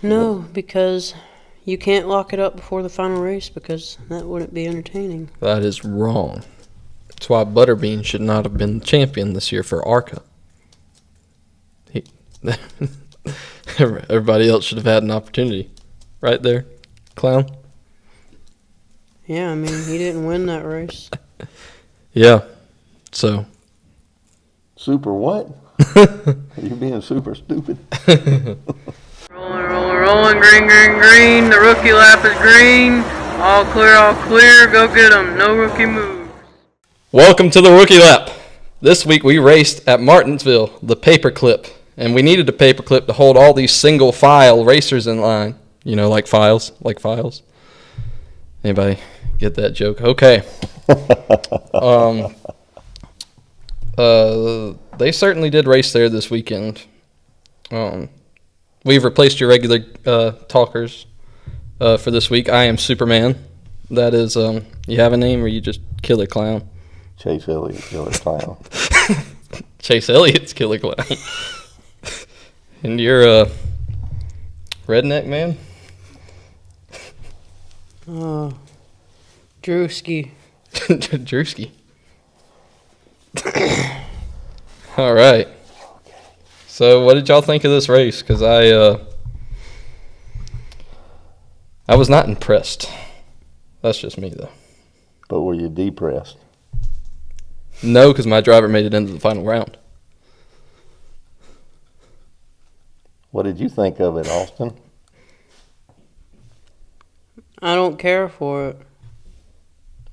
No, because you can't lock it up before the final race because that wouldn't be entertaining. That is wrong. That's why Butterbean should not have been champion this year for ARCA. Everybody else should have had an opportunity. Right there, clown? Yeah, I mean, he didn't win that race. Yeah, so. Super what? You being super stupid? Rolling, green. The rookie lap is green. All clear. Go get them. No rookie moves. Welcome to the Rookie Lap. This week we raced at Martinsville, the paperclip. And we needed a paperclip to hold all these single file racers in line. You know, like files. Anybody get that joke? Okay. They certainly did race there this weekend. We've replaced your regular talkers for this week. I am Superman. That is, you have a name or you just Killer Clown? Chase Elliott, Killer Clown. Chase Elliott's Killer Clown. And you're a redneck man? Drewski. Drewski. All right. So, what did y'all think of this race? Because I was not impressed. That's just me, though. But were you depressed? No, because my driver made it into the final round. What did you think of it, Austin? I don't care for it.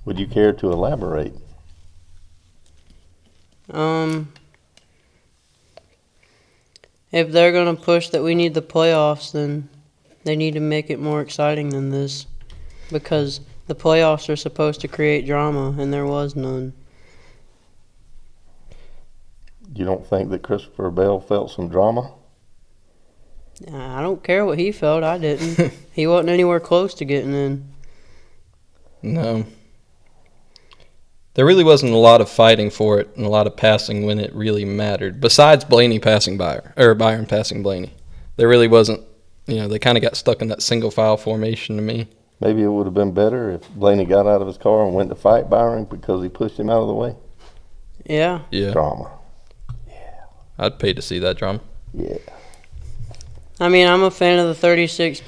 Would you care to elaborate? If they're going to push that we need the playoffs, then they need to make it more exciting than this. Because the playoffs are supposed to create drama, and there was none. You don't think that Christopher Bell felt some drama? I don't care what he felt. I didn't. He wasn't anywhere close to getting in. No. There really wasn't a lot of fighting for it and a lot of passing when it really mattered. Besides Blaney passing Byron, or Byron passing Blaney. There really wasn't, they kind of got stuck in that single file formation to me. Maybe it would have been better if Blaney got out of his car and went to fight Byron because he pushed him out of the way. Yeah. Drama. Yeah. I'd pay to see that drama. Yeah. I mean, I'm a fan of the 36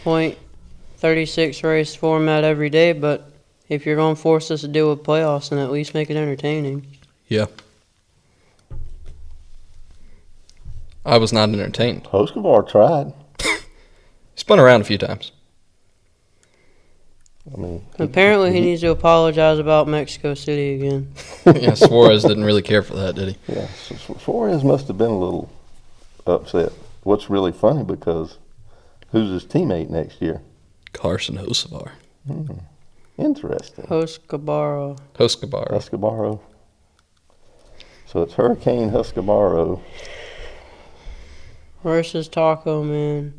race format every day, but if you're going to force us to deal with playoffs, then at least make it entertaining. Yeah. I was not entertained. Hoskovar tried. Spun around a few times. I mean, apparently he needs to apologize about Mexico City again. Yeah, Suarez didn't really care for that, did he? Yeah, so Suarez must have been a little upset. What's really funny because who's his teammate next year? Carson Hocevar. Interesting. Hoscabaro. So it's Hurricane Husqvarna versus Taco Man.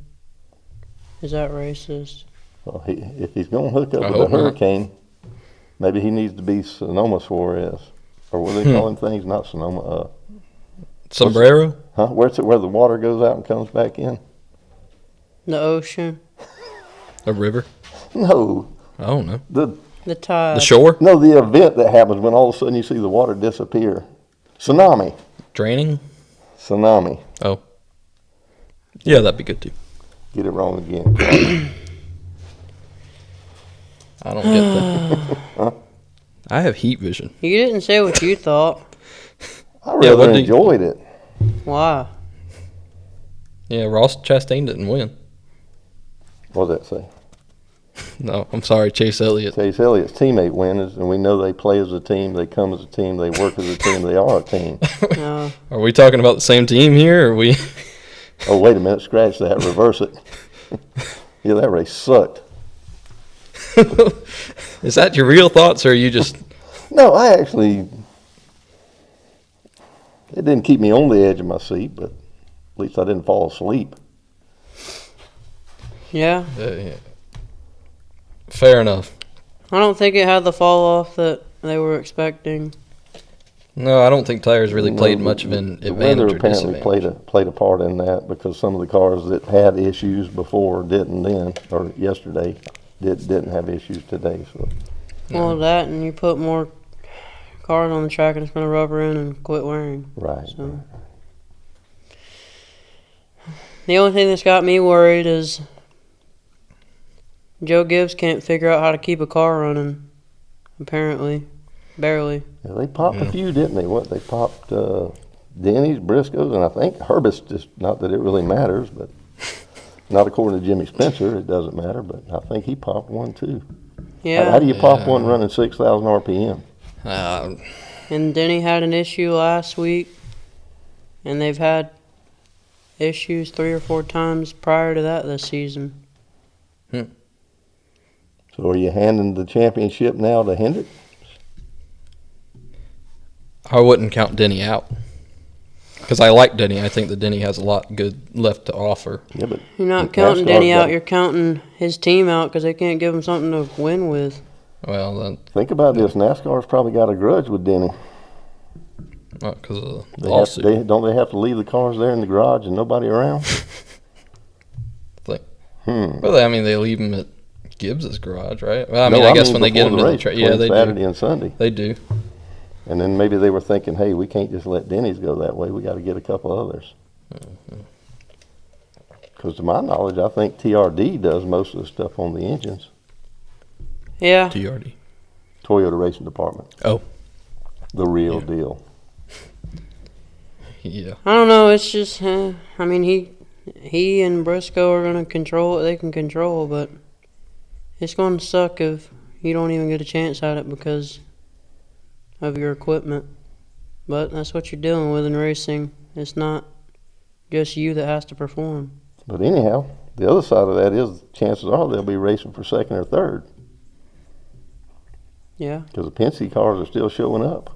Is that racist? Well, if he's going to hook up with a Hurricane, maybe he needs to be Sonoma Suarez. Or what do they call him things? Not Sonoma. Sombrero? Huh? Where's it where the water goes out and comes back in? The ocean. A river? No. I don't know. The tide. The shore? No, the event that happens when all of a sudden you see the water disappear. Tsunami. Draining? Tsunami. Oh. Yeah, that'd be good too. Get it wrong again. I don't get that. Huh? I have heat vision. You didn't say what you thought. I really enjoyed it. Why? Yeah, Ross Chastain didn't win. What does that say? No, I'm sorry, Chase Elliott. Chase Elliott's teammate wins, and we know they play as a team, they come as a team, they work as a team, they are a team. Are we talking about the same team here, or are we? Oh, wait a minute, scratch that, reverse it. Yeah, that race sucked. Is that your real thoughts, or are you just... No, it didn't keep me on the edge of my seat, but at least I didn't fall asleep. Yeah. Yeah. Fair enough. I don't think it had the fall off that they were expecting. No, I don't think tires really played much of an the advantage weather or apparently disadvantage. played a part in that because some of the cars that had issues before didn't then, or yesterday, didn't have issues today. So Well, that and you put more cars on the track and it's going to rubber in and quit wearing. right. So the only thing that's got me worried is Joe Gibbs can't figure out how to keep a car running. Apparently, barely. Yeah, they popped a few, didn't they? What they popped Denny's, Briscoe's, and I think Herbist's. Just not that it really matters, but not according to Jimmy Spencer, it doesn't matter. But I think he popped one too. Yeah. How do you pop one running 6,000 RPM? And Denny had an issue last week, and they've had issues 3 or 4 times prior to that this season. So are you handing the championship now to Hendrick? I wouldn't count Denny out because I like Denny. I think that Denny has a lot good left to offer. Yeah, but You're not counting Denny out, you're counting his team out because they can't give him something to win with. Well, then, think about this. NASCAR's probably got a grudge with Denny. not because of the lawsuit. Don't they have to leave the cars there in the garage and nobody around? Well, I mean, they leave him at Gibbs's garage, right? Well, I guess when they get him to the track, yeah, they Saturday do. and Sunday. They do. And then maybe they were thinking, hey, we can't just let Denny's go that way. We got to get a couple others. Because to my knowledge, I think TRD does most of the stuff on the engines. Yeah. TRD. Toyota Racing Department. Oh. The real deal. Yeah. I don't know, it's just, I mean, he and Briscoe are going to control what they can control, but it's going to suck if you don't even get a chance at it because of your equipment. But that's what you're dealing with in racing. It's not just you that has to perform. But anyhow, the other side of that is chances are they'll be racing for second or third. Yeah. Because the Penske cars are still showing up.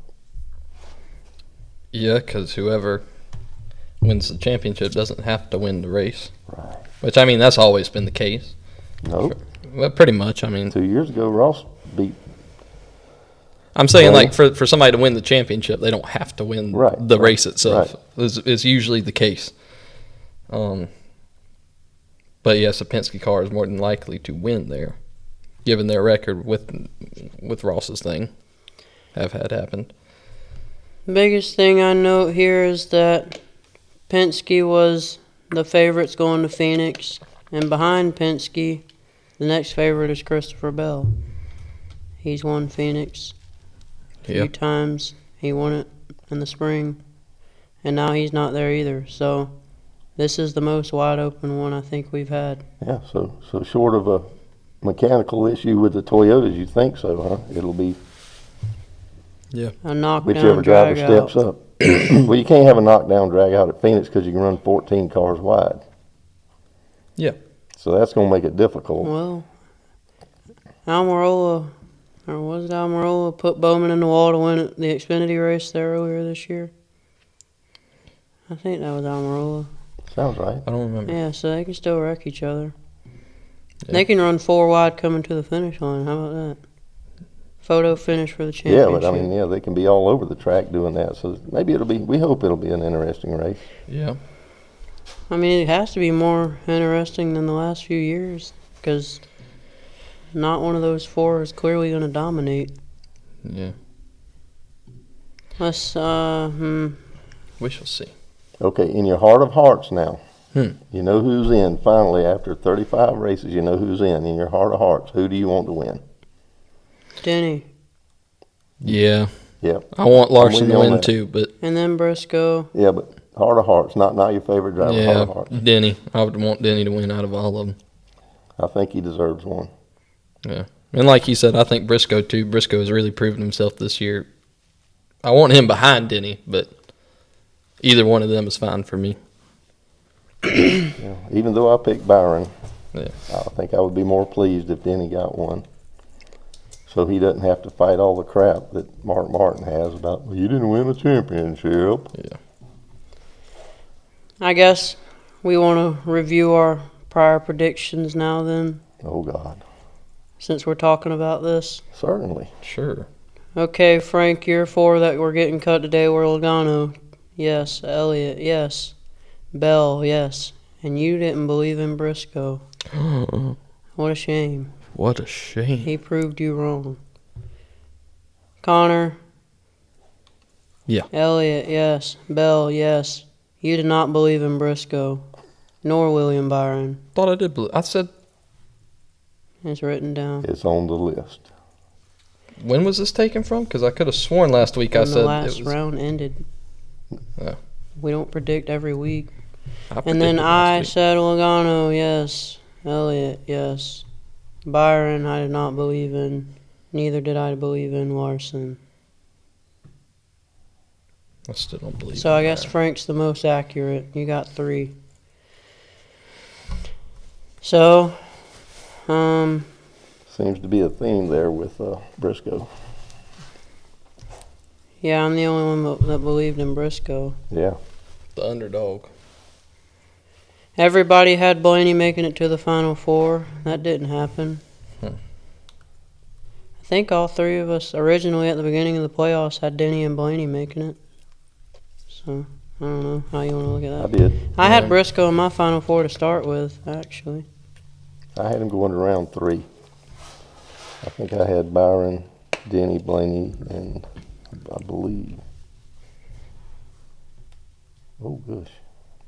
Yeah, because whoever wins the championship doesn't have to win the race. Right. Which, I mean, that's always been the case. No. Well, pretty much. I mean, 2 years ago, Ross beat. I'm saying, like, for somebody to win the championship, they don't have to win the race itself. Right. Is usually the case. But yes, a Penske car is more than likely to win there, given their record with Ross's thing have had happened. Biggest thing I note here is that Penske was the favorites going to Phoenix, and behind Penske, the next favorite is Christopher Bell. He's won Phoenix a few times. He won it in the spring, and now he's not there either. So this is the most wide open one I think we've had. Yeah, so short of a mechanical issue with the Toyotas, you think so, huh? It'll be a knockdown whichever driver steps up. Well, you can't have a knockdown drag out at Phoenix because you can run 14 cars wide. Yeah. So that's going to make it difficult. Well, Almirola put Bowman in the wall to win the Xfinity race there earlier this year. I think that was Almirola. Sounds right. I don't remember. Yeah, so they can still wreck each other. Yeah. They can run 4 wide coming to the finish line. How about that? Photo finish for the championship. Yeah, but I mean, they can be all over the track doing that. So maybe we hope it'll be an interesting race. Yeah. I mean, it has to be more interesting than the last few years because not one of those 4 is clearly going to dominate. Yeah. Let's, We shall see. Okay, in your heart of hearts now, You know who's in finally after 35 races. You know who's in your heart of hearts. Who do you want to win? Denny. Yeah. Yep. I want Larson to win that. too, but And then Briscoe. Yeah, but heart of hearts, not your favorite driver. Heart yeah, of hearts. Denny. I would want Denny to win out of all of them. I think he deserves one. Yeah. And like you said, I think Briscoe too. Briscoe has really proven himself this year. I want him behind Denny, but either one of them is fine for me. Yeah, even though I picked Byron, Yeah. I think I would be more pleased if Denny got one. So he doesn't have to fight all the crap that Mark Martin has about, well, you didn't win the championship. Yeah. I guess we want to review our prior predictions now then, Oh, God. since we're talking about this. Certainly. Sure. Okay, Frank, your 4 that were getting cut today were Logano. Yes. Elliott, yes. Bell, yes. And you didn't believe in Briscoe. What a shame. What a shame. He proved you wrong. Connor. Yeah. Elliott, yes. Bell, yes. You did not believe in Briscoe. Nor William Byron. Thought I did believe. I said, It's written down. It's on the list. when was this taken from? Because I could have sworn last week I When said the last it was. round ended. Oh. We don't predict every week. I And then predicted I last week. said Logano, yes. Elliott, yes. Byron, I did not believe in. Neither did I believe in Larson. I still don't believe. So I in guess Byron. Frank's the most accurate. You got 3. So, Seems to be a theme there with Briscoe. yeah, I'm the only one that believed in Briscoe. Yeah. the underdog. Everybody had Blaney making it to the Final 4. That didn't happen. I think all 3 of us originally at the beginning of the playoffs had Denny and Blaney making it. So, I don't know how you want to look at I that. did. I had Yeah. Briscoe in my Final 4 to start with, actually. I had him going to round 3. I think I had Byron, Denny, Blaney, and I believe. Oh, gosh.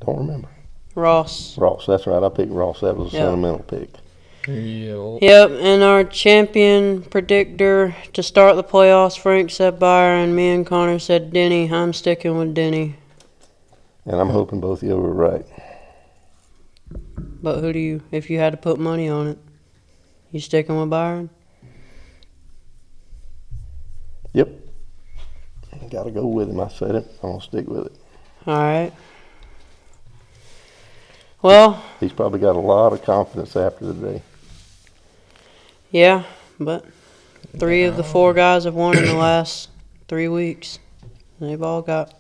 Don't remember. Ross. Ross, that's right. I picked Ross. That was a Yeah. sentimental pick. Yeah. Yep, and our champion predictor to start the playoffs, Frank said Byron. Me and Connor said Denny. I'm sticking with Denny. And I'm hoping both of you were right. But who do you, if you had to put money on it, you sticking with Byron? Yep. Got to go with him. I said it. I'm going to stick with it. All right. Well, He's probably got a lot of confidence after today. yeah, but 3 of the 4 guys have won in the last 3 weeks. They've all got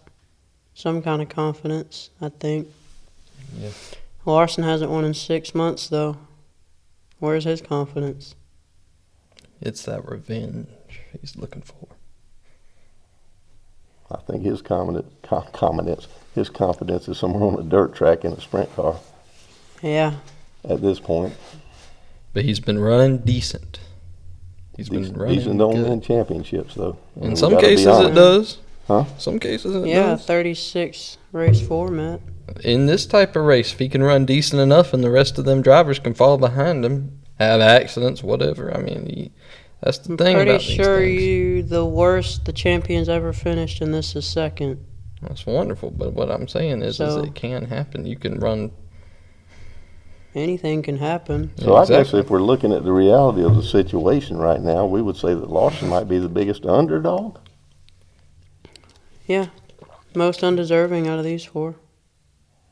some kind of confidence, I think. Yeah. Larson hasn't won in 6 months, though. Where's his confidence? It's that revenge he's looking for. I think his his confidence is somewhere on a dirt track in a sprint car Yeah. at this point. But he's been running decent. He's been running Decent don't good. win championships, though. In We some gotta be cases it honest. does. Huh? Some cases it Yeah, does. 36 race format. In this type of race, if he can run decent enough and the rest of them drivers can follow behind him, have accidents, whatever. I mean, that's the I'm thing pretty about these sure things. the worst the champions ever finished, and this is second. That's wonderful. But what I'm saying is So- it can happen. You can run. Anything can happen. So I guess Exactly. if we're looking at the reality of the situation right now, we would say that Larson might be the biggest underdog. Yeah. Most undeserving out of these 4.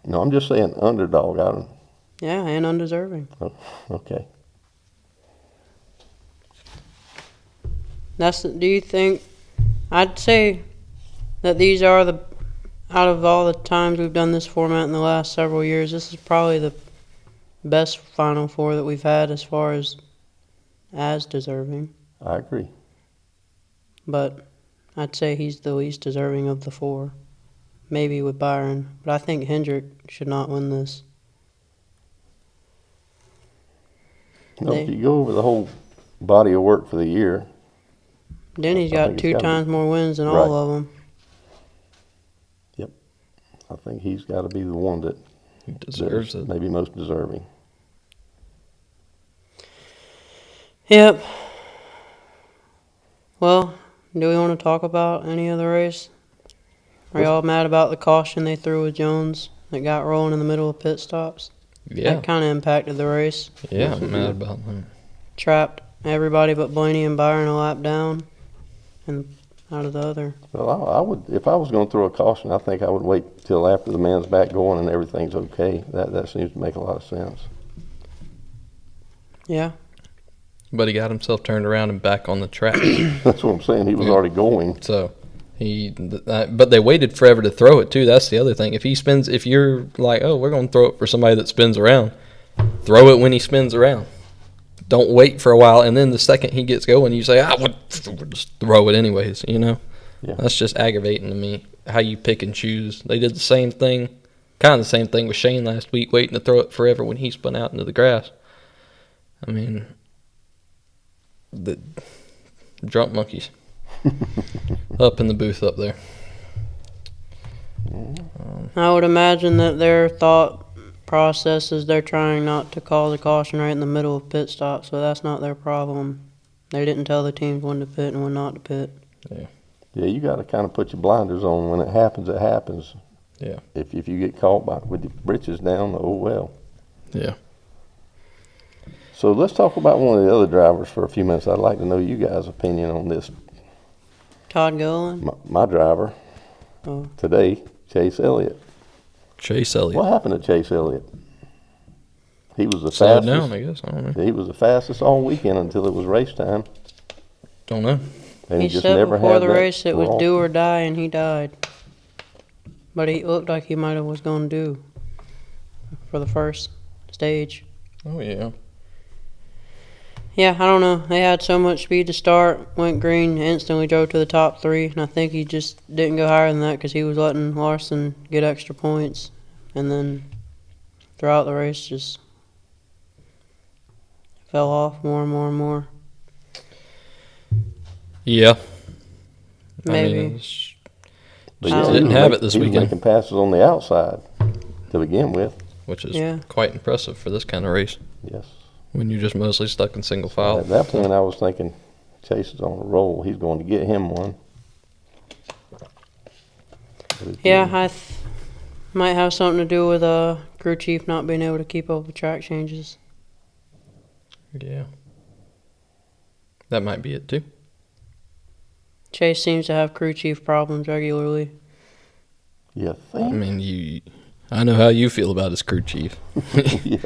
No, I'm just saying underdog. I don't. Yeah, and undeserving. Okay. Do you think, I'd say that these are out of all the times we've done this format in the last several years, this is probably the best Final 4 that we've had as far as deserving. I agree. But I'd say he's the least deserving of the 4. Maybe with Byron. But I think Hendrick should not win this. No, if you go over the whole body of work for the year, Denny's I got think 2 he's gotta times more wins than Right. all of them. I think he's got to be the one that He deserves is it. maybe most deserving. Yep. Well, do we want to talk about any of the race? Are y'all mad about the caution they threw with Jones that got rolling in the middle of pit stops? Yeah. That kind of impacted the race. Yeah, Yes, it I'm mad did. about that. Trapped everybody but Blaney and Byron a lap down and out of the other. Well, I would, if I was going to throw a caution, I think I would wait till after the man's back going and everything's okay. That seems to make a lot of sense. Yeah. But he got himself turned around and back on the track. That's what I'm saying. He was Yeah. already going. So but they waited forever to throw it too. That's the other thing. If you're like, oh, we're going to throw it for somebody that spins around, throw it when he spins around. Don't wait for a while, and then the second he gets going, you say, we'll just throw it anyways, Yeah. That's just aggravating to me, how you pick and choose. They did the same thing, kind of the same thing with Shane last week, waiting to throw it forever when he spun out into the grass. I mean, the drunk monkeys up in the booth up there. I would imagine that their thought process is they're trying not to cause a caution right in the middle of pit stop, so that's not their problem. They didn't tell the teams when to pit and when not to pit. Yeah, you got to kind of put your blinders on. When it happens, it happens. Yeah. If you get caught with your britches down, oh well. Yeah. So let's talk about one of the other drivers for a few minutes. I'd like to know you guys' opinion on this. Todd Gilliland? My driver today, Chase Elliott. Chase Elliott. What happened to Chase Elliott? He was the Slowed fastest. down, I guess. I don't know. He was the fastest all weekend until it was race time. Don't know. And He just said never before had the that race it was raw- do or die, and he died. But he looked like he might have was going to do for the first stage. Oh, yeah. Yeah, I don't know. They had so much speed to start, went green, instantly drove to the top 3, and I think he just didn't go higher than that because he was letting Larson get extra points. And then throughout the race just fell off more and more and more. Yeah. Maybe. I mean, But I yeah, didn't he have was it this he was weekend. making passes on the outside to begin with. which is Yeah. quite impressive for this kind of race Yes. when you're just mostly stuck in single file. At that point, I was thinking Chase is on a roll. He's going to get him one. But it Yeah, didn't. might have something to do with crew chief not being able to keep up with track changes. Yeah. That might be it too. Chase seems to have crew chief problems regularly. You I think? mean, I know how you feel about his crew chief. Yes.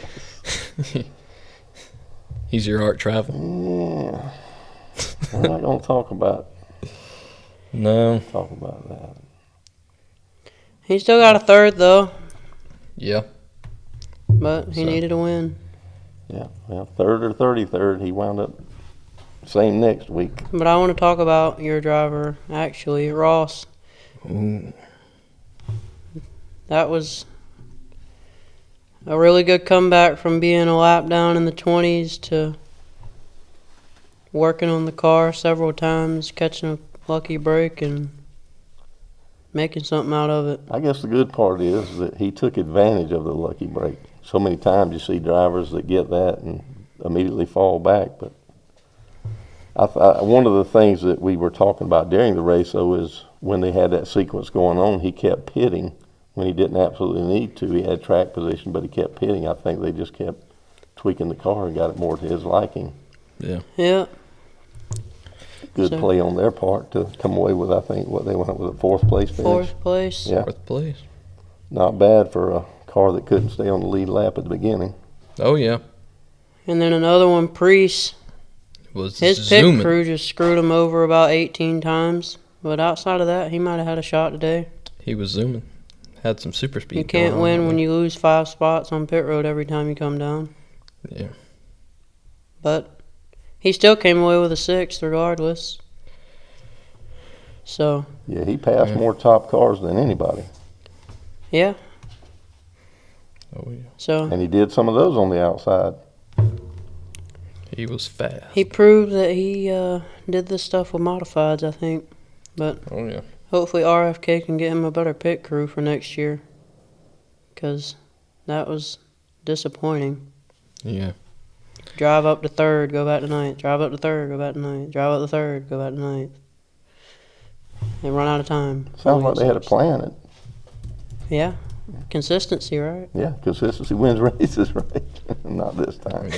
He's your art travel. Yeah. We're not going to talk about that. He still got a third though, Yeah. but he So- needed a win. Yeah. Well, third or 33rd, he wound up same next week. But I want to talk about your driver, actually, Ross. Ooh. That was a really good comeback from being a lap down in the 20s to working on the car several times, catching a lucky break, and making something out of it. I guess the good part is that he took advantage of the lucky break. So many times you see drivers that get that and immediately fall back. But one of the things that we were talking about during the race, though, is when they had that sequence going on, he kept pitting when he didn't absolutely need to. He had track position, but he kept pitting. I think they just kept tweaking the car and got it more to his liking. Yeah. Yeah. Good So- play on their part to come away with, I think, what they went with a fourth place finish. Fourth place. Yeah, Fourth place. not bad for a car that couldn't stay on the lead lap at the beginning. Oh, yeah. And then another one, Priest. It was His pit zooming. crew just screwed him over about 18 times. But outside of that, he might have had a shot today. He was zooming. Had some super speed. You can't going on win out when there. you lose 5 spots on pit road every time you come down. Yeah. But he still came away with a 6th regardless. So, Yeah, he passed Yeah. more top cars than anybody. yeah. Oh, yeah. So And he did some of those on the outside. He was fast. he proved that he did this stuff with modifieds, I think. But Oh, yeah. hopefully RFK can get him a better pit crew for next year. Because that was disappointing. Yeah. Drive up to 3rd, go back to 9th. Drive up to 3rd, go back to 9th. Drive up to 3rd, go back to 9th. They run out of time. Sounds like they had a plan. Yeah. Consistency, right? Yeah, consistency wins races, right? Not this time.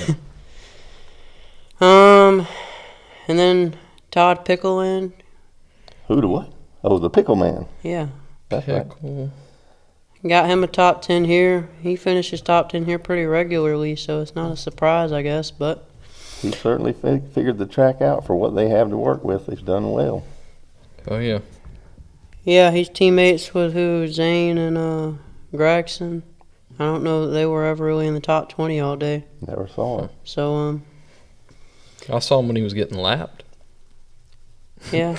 And then Todd Pickleland. Who to what? Oh, the Pickle Man. Yeah. That's right. Pickle. Got him a top 10 here. He finishes top 10 here pretty regularly, so it's not a surprise, I guess. But He certainly figured the track out for what they have to work with. He's done well. Oh, yeah. yeah, he's teammates with who? Zane and Gregson. I don't know that they were ever really in the top 20 all day. Never saw it. So I saw him when he was getting lapped. Yeah.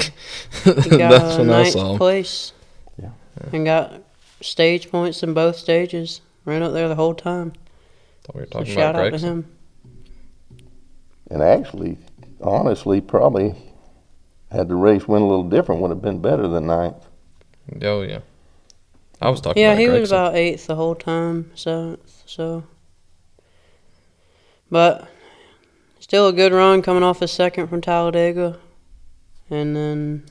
He got That's when I ninth saw him. place. Yeah. And got stage points in both stages. Ran up there the whole time. Thought we were So talking shout about out to Gregson. him. And actually, honestly, probably had the race went a little different, would have been better than ninth. Oh, yeah. I was talking Yeah, about he Gregson. was about 8th the whole time. So. But still a good run coming off a second from Talladega. And then,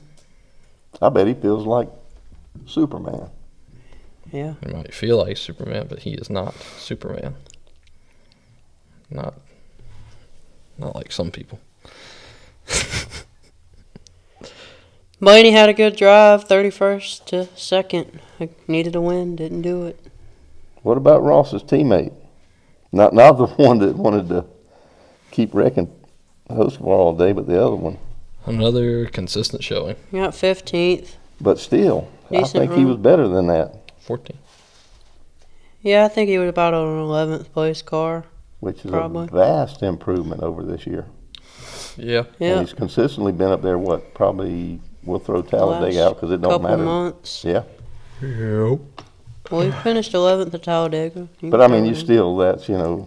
I bet he feels like Superman. yeah. He might feel like Superman, but he is not Superman. Not like some people. Blaney had a good drive, 31st to 2nd. Needed a win, didn't do it. What about Ross's teammate? Not the one that wanted to keep wrecking Hoskvar all day, but the other one. Another consistent showing. He got 15th. But still, I Decent think he run. was better than that, 14. Yeah, I think he was about an 11th place car. which is Probably. a vast improvement over this year. Yeah. And Yeah, he's consistently been up there, probably, we'll throw Talladega last out because it don't couple matter. months. Yeah. Yep. Well, he finished 11th at Talladega. But I mean, you still, that's, a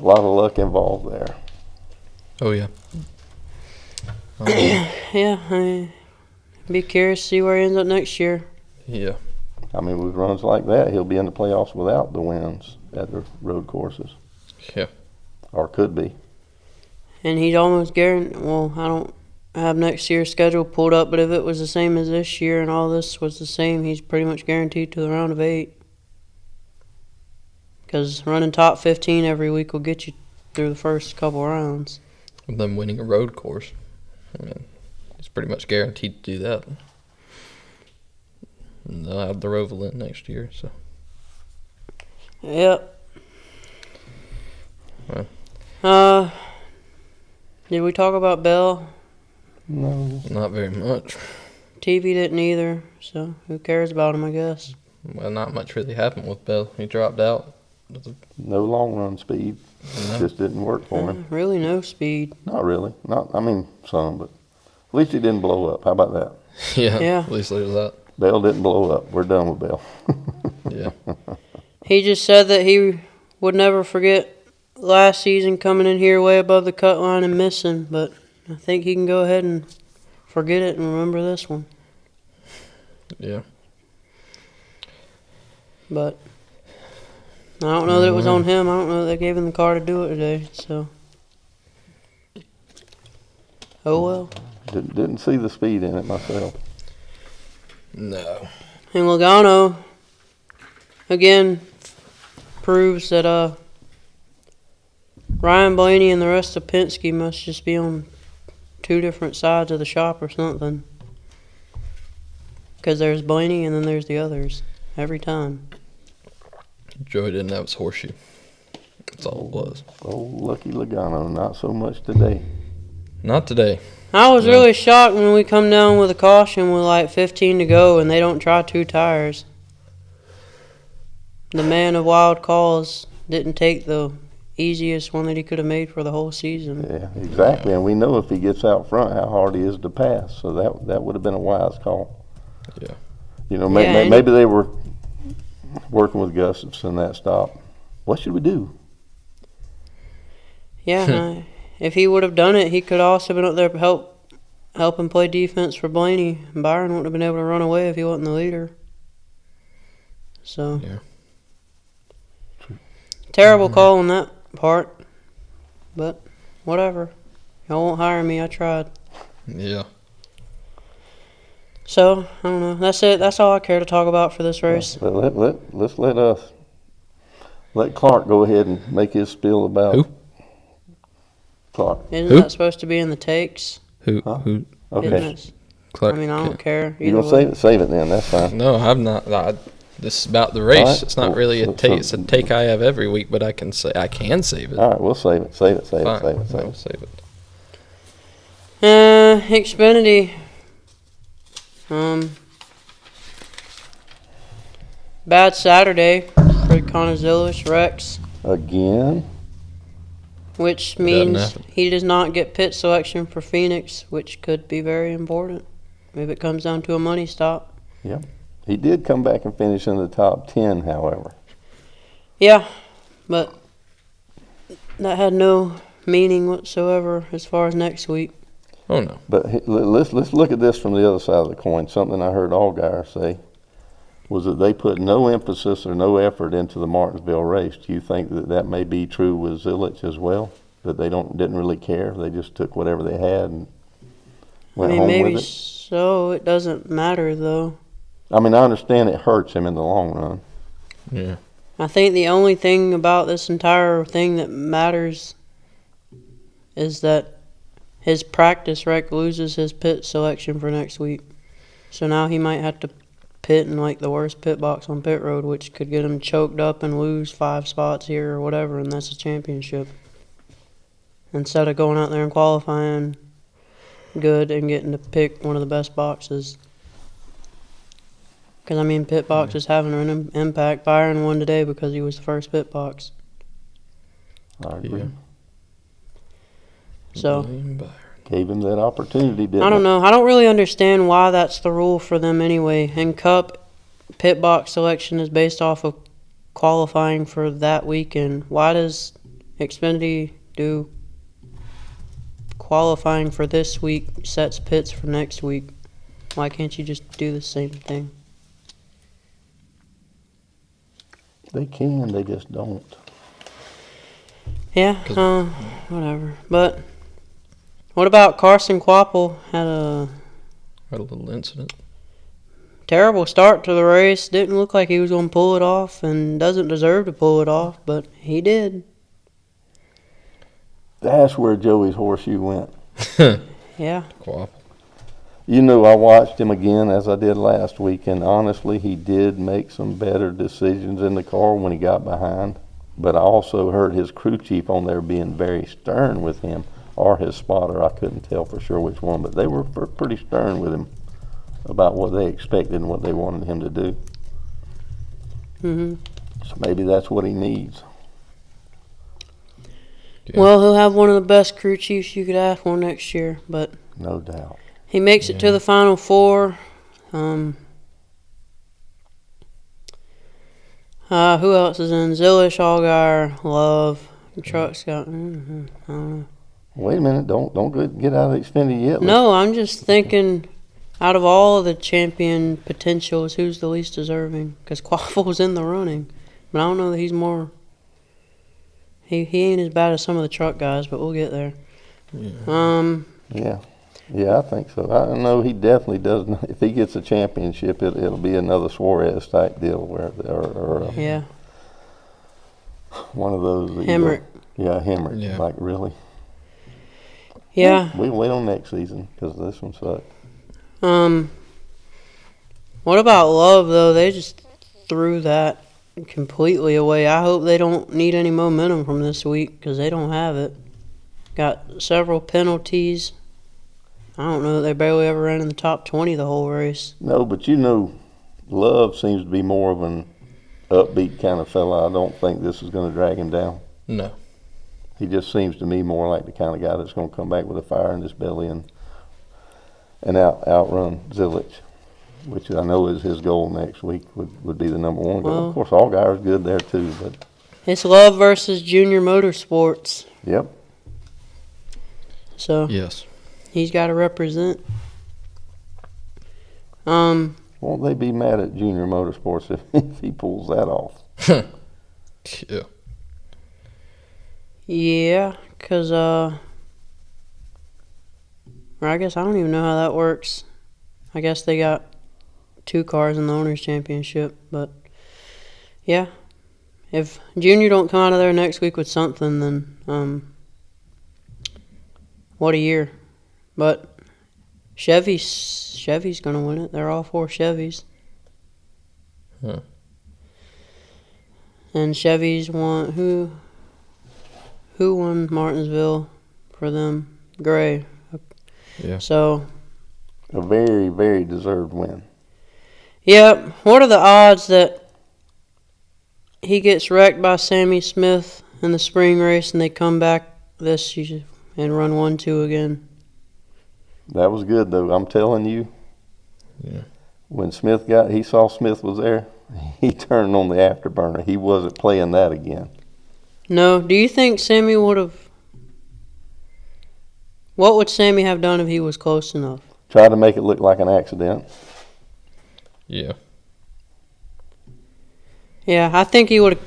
lot of luck involved there. Oh, yeah. Yeah, be curious to see where he ends up next year. Yeah. I mean, with runs like that, he'll be in the playoffs without the wins at the road courses. Yeah. Or could be. And he's almost guaranteed. Well, I don't have next year's schedule pulled up, but if it was the same as this year and all this was the same, he's pretty much guaranteed to the round of 8. Because running top 15 every week will get you through the first couple rounds. With them winning a road course. I mean, he's pretty much guaranteed to do that. And they'll have the Roval in next year, so. Yep. Well. Did we talk about Bell? No. Not very much. TV didn't either, so who cares about him, I guess. Well, not much really happened with Bell. He dropped out. No long run speed. No. Just didn't work for him. Really no speed. Not really. Some, but at least he didn't blow up. How about that? Yeah. Yeah. At least there's that. Bell didn't blow up. We're done with Bell. Yeah. He just said that he would never forget last season coming in here way above the cut line and missing, but I think he can go ahead and forget it and remember this one. Yeah. But I don't know that it was on him. I don't know that they gave him the car to do it today, so. Oh well. Didn't see the speed in it myself. No. And Logano, again, proves that Ryan Blaney and the rest of Penske must just be on two different sides of the shop or something. Because there's Blaney and then there's the others every time. Joey didn't have his horseshoe. That's all it was. Oh, lucky Logano. Not so much today. Not today. I was Yeah. really shocked when we come down with a caution with like 15 to go and they don't try 2 tires. The man of wild calls didn't take the easiest one that he could have made for the whole season. Yeah, exactly. And we know if he gets out front how hard he is to pass. So that would have been a wise call. Yeah. Maybe they were working with Gustafson that stop. What should we do? Yeah, if he would have done it, he could also been up there helping play defense for Blaney. Byron wouldn't have been able to run away if he wasn't the leader. So, Yeah. terrible call on that part, but whatever. Y'all won't hire me. I tried. Yeah. So I don't know. That's it. That's all I care to talk about for this race. Let's let Clark go ahead and make his spiel about Who? Clark. Isn't Who? that supposed to be in the takes? Who? Huh? Who? Okay. Isn't it? Clark. I mean, I don't care. You either gonna way. save it then? That's fine. No, I'm not. This is about the race. All right. It's not really a So- take. It's a take I have every week, but I can save it. All right, we'll save it. Save it. Fine. It. I'll save it. Xfinity. Bad Saturday for Conazillis, Rex. Again. which Doesn't means happen. he does not get pit selection for Phoenix, which could be very important if it comes down to a money stop. He did come back and finish in the top 10, however. Yeah, but that had no meaning whatsoever as far as next week. Oh no. But let's look at this from the other side of the coin. Something I heard Allgaier say was that they put no emphasis or no effort into the Martinsville race. Do you think that may be true with Zilich as well? That they didn't really care? They just took whatever they had and went home maybe with it? so. It doesn't matter, though. I mean, I understand it hurts him in the long run. Yeah. I think the only thing about this entire thing that matters is that his practice wreck loses his pit selection for next week. So now he might have to pit in like the worst pit box on pit road, which could get him choked up and lose 5 spots here or whatever, and that's a championship. Instead of going out there and qualifying good and getting to pick one of the best boxes. Because, I mean, pit box is having an impact. Byron won today because he was the first pit box. I agree. Yeah. So, Gave him that opportunity, didn't I don't it? know. I don't really understand why that's the rule for them anyway. In Cup, pit box selection is based off of qualifying for that weekend. Why does Xfinity do qualifying for this week sets pits for next week? Why can't you just do the same thing? They can, they just don't. Yeah, whatever. But what about Carson Quapple? Had a little incident. terrible start to the race. Didn't look like he was going to pull it off and doesn't deserve to pull it off, but he did. That's where Joey's horseshoe went. Yeah. Quap. You know, I watched him again as I did last week, and honestly, he did make some better decisions in the car when he got behind. But I also heard his crew chief on there being very stern with him, or his spotter. I couldn't tell for sure which one, but they were pretty stern with him about what they expected and what they wanted him to do. Mhm. So maybe that's what he needs. Yeah. Well, he'll have one of the best crew chiefs you could ask for next year, but No doubt. he makes it to the Final Four. Who else is in? Zilich, Allgaier, Love. Truck's got. I don't know. Wait a minute, don't get out of Xfinity yet. No, I'm just thinking, out of all of the champion potentials, who's the least deserving? Because Quaffle's in the running, but I don't know that he's more. He ain't as bad as some of the truck guys, but we'll get there. Yeah, I think so. I know he definitely does. If he gets a championship, it'll be another Suarez type deal, or Yeah. one of those. Hemrick. Yeah, Hemrick. Yeah. Like really. Yeah. We can wait on next season because this one sucked. What about Love, though? They just threw that completely away. I hope they don't need any momentum from this week because they don't have it. Got several penalties. I don't know that they barely ever ran in the top 20 the whole race. No, but you know, Love seems to be more of an upbeat kind of fella. I don't think this is going to drag him down. No. He just seems to me more like the kind of guy that's going to come back with a fire in his belly and outrun Zilich, which I know is his goal next week, would be the number one goal. Well, Of course, Allgaier's good there too, but It's Love versus Junior Motorsports. yep. So Yes. he's got to represent. Um, Won't they be mad at Junior Motorsports if he pulls that off? Yeah. yeah, because, or I guess I don't even know how that works. I guess they got 2 cars in the Owners' Championship, but yeah. If Junior don't come out of there next week with something, then, what a year. But Chevy's going to win it. They're all 4 Chevys. Huh. And Chevy's won. Who won Martinsville for them? Gray. Yeah. So, A very, very deserved win. yep. What are the odds that he gets wrecked by Sammy Smith in the spring race and they come back this season and run 1-2 again. That was good, though. I'm telling you. Yeah. When he saw Smith was there, he turned on the afterburner. He wasn't playing that again. No, do you think Sammy would have? What would Sammy have done if he was close enough? Tried to make it look like an accident. Yeah. Yeah, I think he would.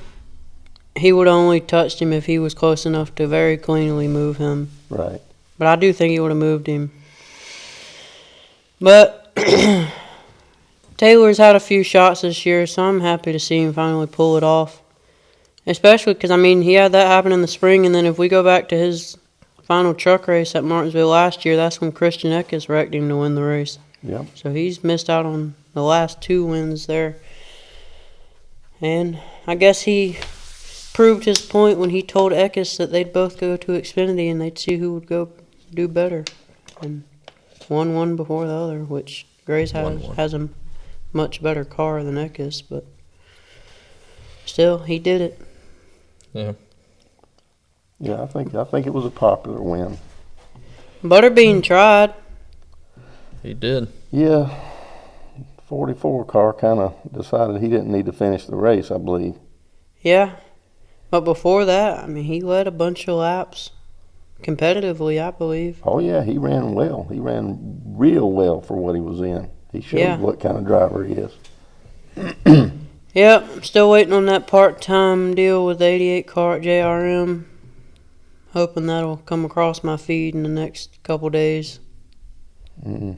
He would only touched him if he was close enough to very cleanly move him. Right. But I do think he would have moved him. But Taylor's had a few shots this year, so I'm happy to see him finally pull it off. Especially because, I mean, he had that happen in the spring, and then if we go back to his final truck race at Martinsville last year, that's when Christian Eckes wrecked him to win the race. Yep. So he's missed out on the last 2 wins there. And I guess he proved his point when he told Eckes that they'd both go to Xfinity and they'd see who would go do better. And one before the other, which Grace has a much better car than Eckes, but still, he did it. Yeah. Yeah, I think it was a popular win. Butterbean tried. He did. Yeah. 44 car kind of decided he didn't need to finish the race, I believe. Yeah. But before that, I mean, he led a bunch of laps competitively, I believe. Oh, yeah, he ran well. He ran real well for what he was in. He showed what kind of driver he is. Yep, I'm still waiting on that part-time deal with the 88 car at JRM. Hoping that'll come across my feed in the next couple days. Mm-hmm.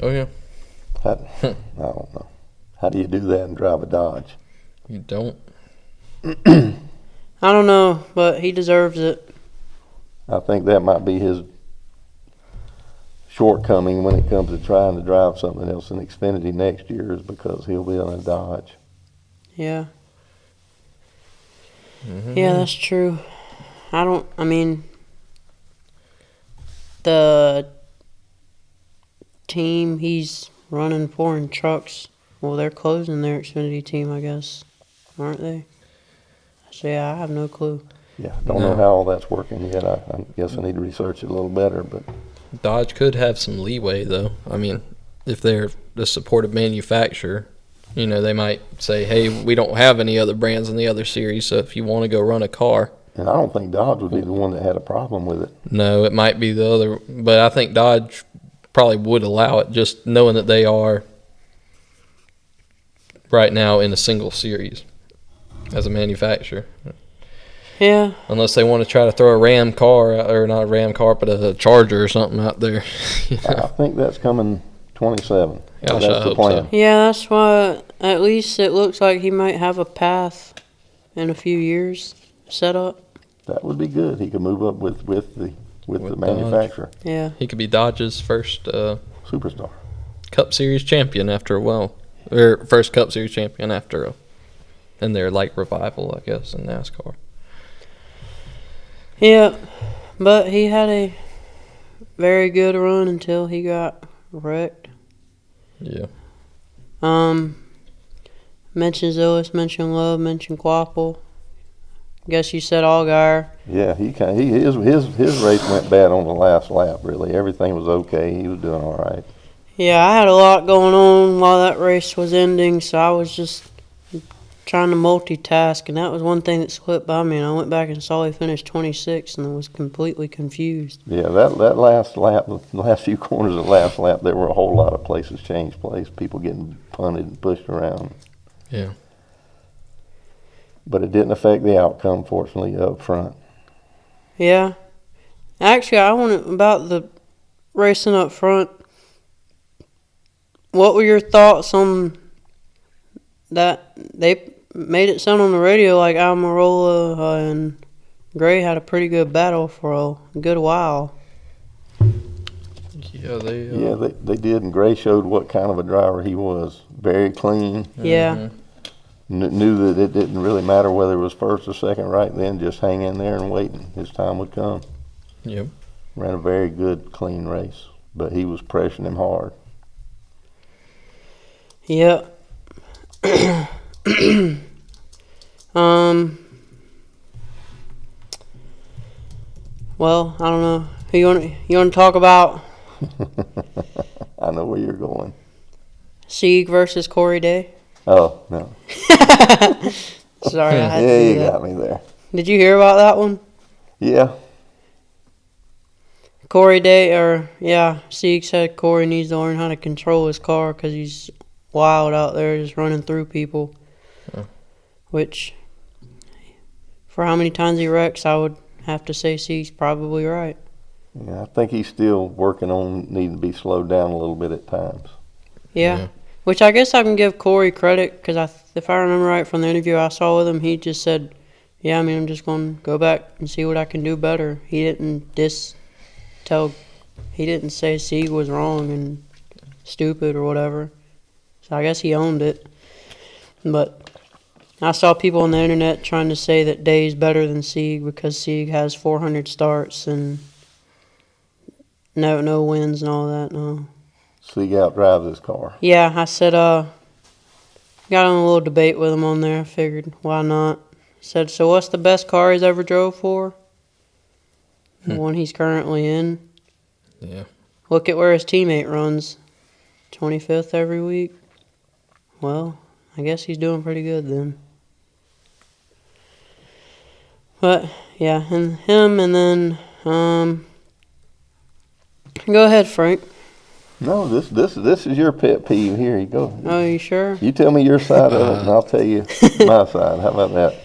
Oh, yeah. I don't know. How do you do that and drive a Dodge? You don't. I don't know, but he deserves it. I think that might be his shortcoming when it comes to trying to drive something else in Xfinity next year, is because he'll be on a Dodge. Yeah. Mm-hmm. Yeah, that's true. The team he's running for in trucks, well, they're closing their Xfinity team, I guess, aren't they? So, yeah, I have no clue. Yeah, don't know how all that's working yet. I guess I need to research it a little better, but Dodge could have some leeway, though. I mean, if they're the supportive manufacturer, you know, they might say, hey, we don't have any other brands in the other series, so if you want to go run a car. And I don't think Dodge would be the one that had a problem with it. No, it might be the other, but I think Dodge probably would allow it, just knowing that they are right now in a single series as a manufacturer. Yeah. Unless they want to try to throw a Ram car, or not a Ram car, but a Charger or something out there. You know? I think that's coming 27. Gosh, that's I the hope plan. so. Yeah, that's why at least it looks like he might have a path in a few years set up. That would be good. He could move up with the manufacturer. Yeah. He could be Dodge's first Superstar. Cup Series champion after a while. Or first Cup Series champion after in their like revival, I guess, in NASCAR. Yeah, but he had a very good run until he got wrecked. Yeah. Mentioned Zillis, mentioned Love, mentioned Quapple. Guess you said Allgaier. Yeah, his race went bad on the last lap. Really, everything was okay. He was doing all right. Yeah, I had a lot going on while that race was ending, so I was just trying to multitask, and that was one thing that slipped by me. And I went back and saw he finished 26th and was completely confused. Yeah, that last lap, the last few corners of the last lap, there were a whole lot of places changed place. People getting punted and pushed around. Yeah. But it didn't affect the outcome, fortunately, up front. Yeah. Actually, I wanted about the racing up front. What were your thoughts on that? They made it sound on the radio like Almirola and Gray had a pretty good battle for a good while. Yeah, they did, and Gray showed what kind of a driver he was. Very clean. Yeah. Mm-hmm. Knew that it didn't really matter whether it was first or second right then, just hang in there and wait, and his time would come. Yep. Ran a very good, clean race, but he was pressuring him hard. Yep. Well, I don't know. You want to talk about I know where you're going. Sieg versus Corey Day? Oh, no. Sorry, I had Yeah, to do you that. got me there. Did you hear about that one? Yeah. Sieg said Corey needs to learn how to control his car because he's wild out there just running through people. Yeah. Which, for how many times he wrecks, I would have to say Sieg's probably right. Yeah, I think he's still working on needing to be slowed down a little bit at times. Yeah. Which I guess I can give Corey credit because if I remember right from the interview I saw with him, he just said, yeah, I'm just going to go back and see what I can do better. He didn't say Sieg was wrong and stupid or whatever. So I guess he owned it. But I saw people on the internet trying to say that Day's better than Sieg because Sieg has 400 starts and no wins and all that. No. Sieg outdrives his car. Yeah, I said, got on a little debate with him on there. I figured, why not? Said, so what's the best car he's ever drove for? The one he's currently in. Yeah. Look at where his teammate runs. 25th every week. Well, I guess he's doing pretty good then. But, yeah, and him and then, go ahead, Frank. No, this is your pet peeve. Here you go. Oh, you sure? You tell me your side of it, and I'll tell you my side. How about that?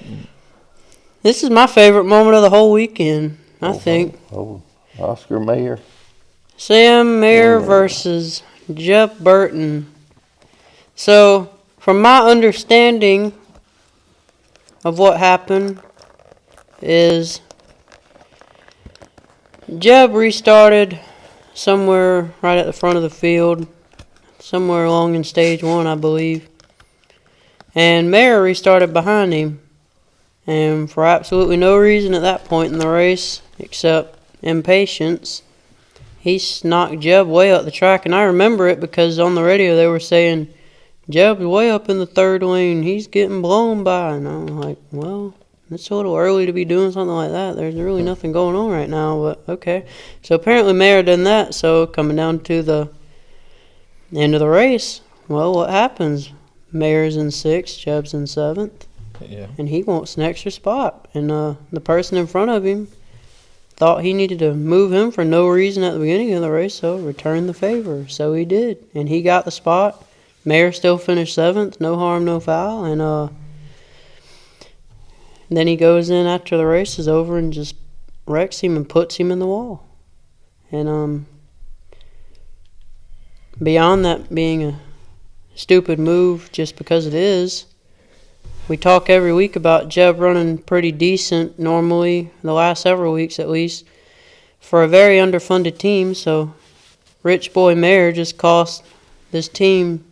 This is my favorite moment of the whole weekend, I think. Oh, Oscar Mayer. Sam Mayer versus Jeff Burton. So, from my understanding of what happened is Jeb restarted somewhere right at the front of the field, somewhere along in stage 1, I believe. And Mayer restarted behind him. And for absolutely no reason at that point in the race, except impatience, he knocked Jeb way up the track. And I remember it because on the radio they were saying, Jeb's way up in the third lane. He's getting blown by. And I'm like, well, it's a little early to be doing something like that. There's really nothing going on right now, but okay. So apparently Mayer done that. So coming down to the end of the race, well, what happens? Mayer's in 6th, Jeb's in 7th. Yeah. And he wants an extra spot. And the person in front of him thought he needed to move him for no reason at the beginning of the race, so returned the favor. So he did. And he got the spot. Mayer still finished 7th, no harm, no foul. And then he goes in after the race is over and just wrecks him and puts him in the wall. And beyond that being a stupid move just because it is, we talk every week about Jeb running pretty decent normally, the last several weeks at least, for a very underfunded team. So Rich Boy Mayer just cost this team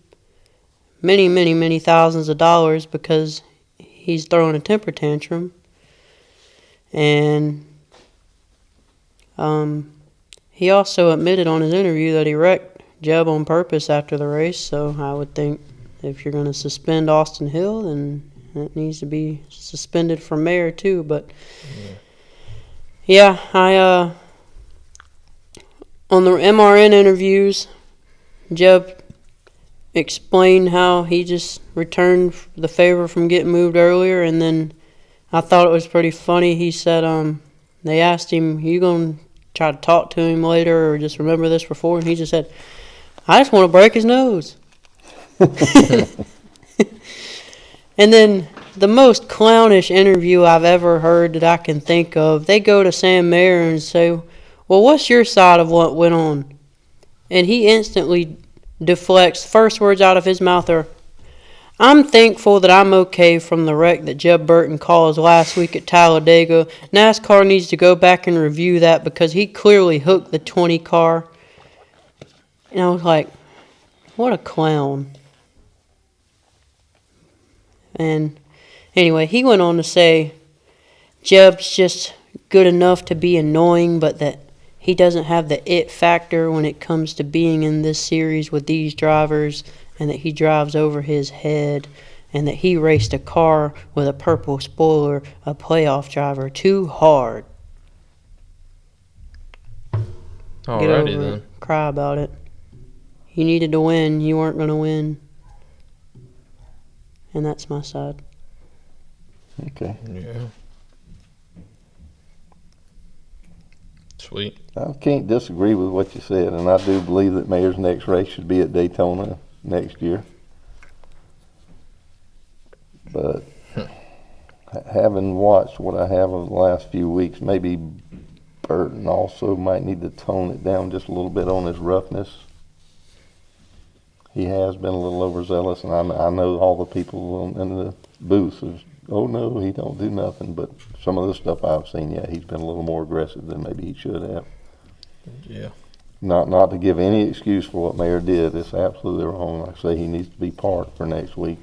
many, many, many thousands of dollars because he's throwing a temper tantrum. And he also admitted on his interview that he wrecked Jeb on purpose after the race. So I would think if you're going to suspend Austin Hill, then it needs to be suspended for Mayer too. But yeah, I on the MRN interviews, Jeb explained how he just returned the favor from getting moved earlier, and then I thought it was pretty funny. He said they asked him, you going to try to talk to him later or just remember this before? And he just said, I just want to break his nose. And then the most clownish interview I've ever heard that I can think of, they go to Sam Mayer and say, well, what's your side of what went on? And he instantly deflects. First words out of his mouth are, I'm thankful that I'm okay from the wreck that Jeb Burton caused last week at Talladega. NASCAR needs to go back and review that because he clearly hooked the 20 car. And I was like, what a clown. And anyway, he went on to say Jeb's just good enough to be annoying, but that he doesn't have the it factor when it comes to being in this series with these drivers, and that he drives over his head, and that he raced a car with a purple spoiler, a playoff driver, too hard. Get over Alrighty then. it. Cry about it. You needed to win. You weren't going to win. And that's my side. Okay. Yeah. Sweet. I can't disagree with what you said, and I do believe that Mayor's next race should be at Daytona next year. But having watched what I have over the last few weeks, maybe Burton also might need to tone it down just a little bit on his roughness. He has been a little overzealous, and I know all the people in the booth is, oh no, he don't do nothing. But some of the stuff I've seen, yeah, he's been a little more aggressive than maybe he should have. Yeah. Not to give any excuse for what Mayor did. It's absolutely wrong. Like I say, he needs to be parked for next week.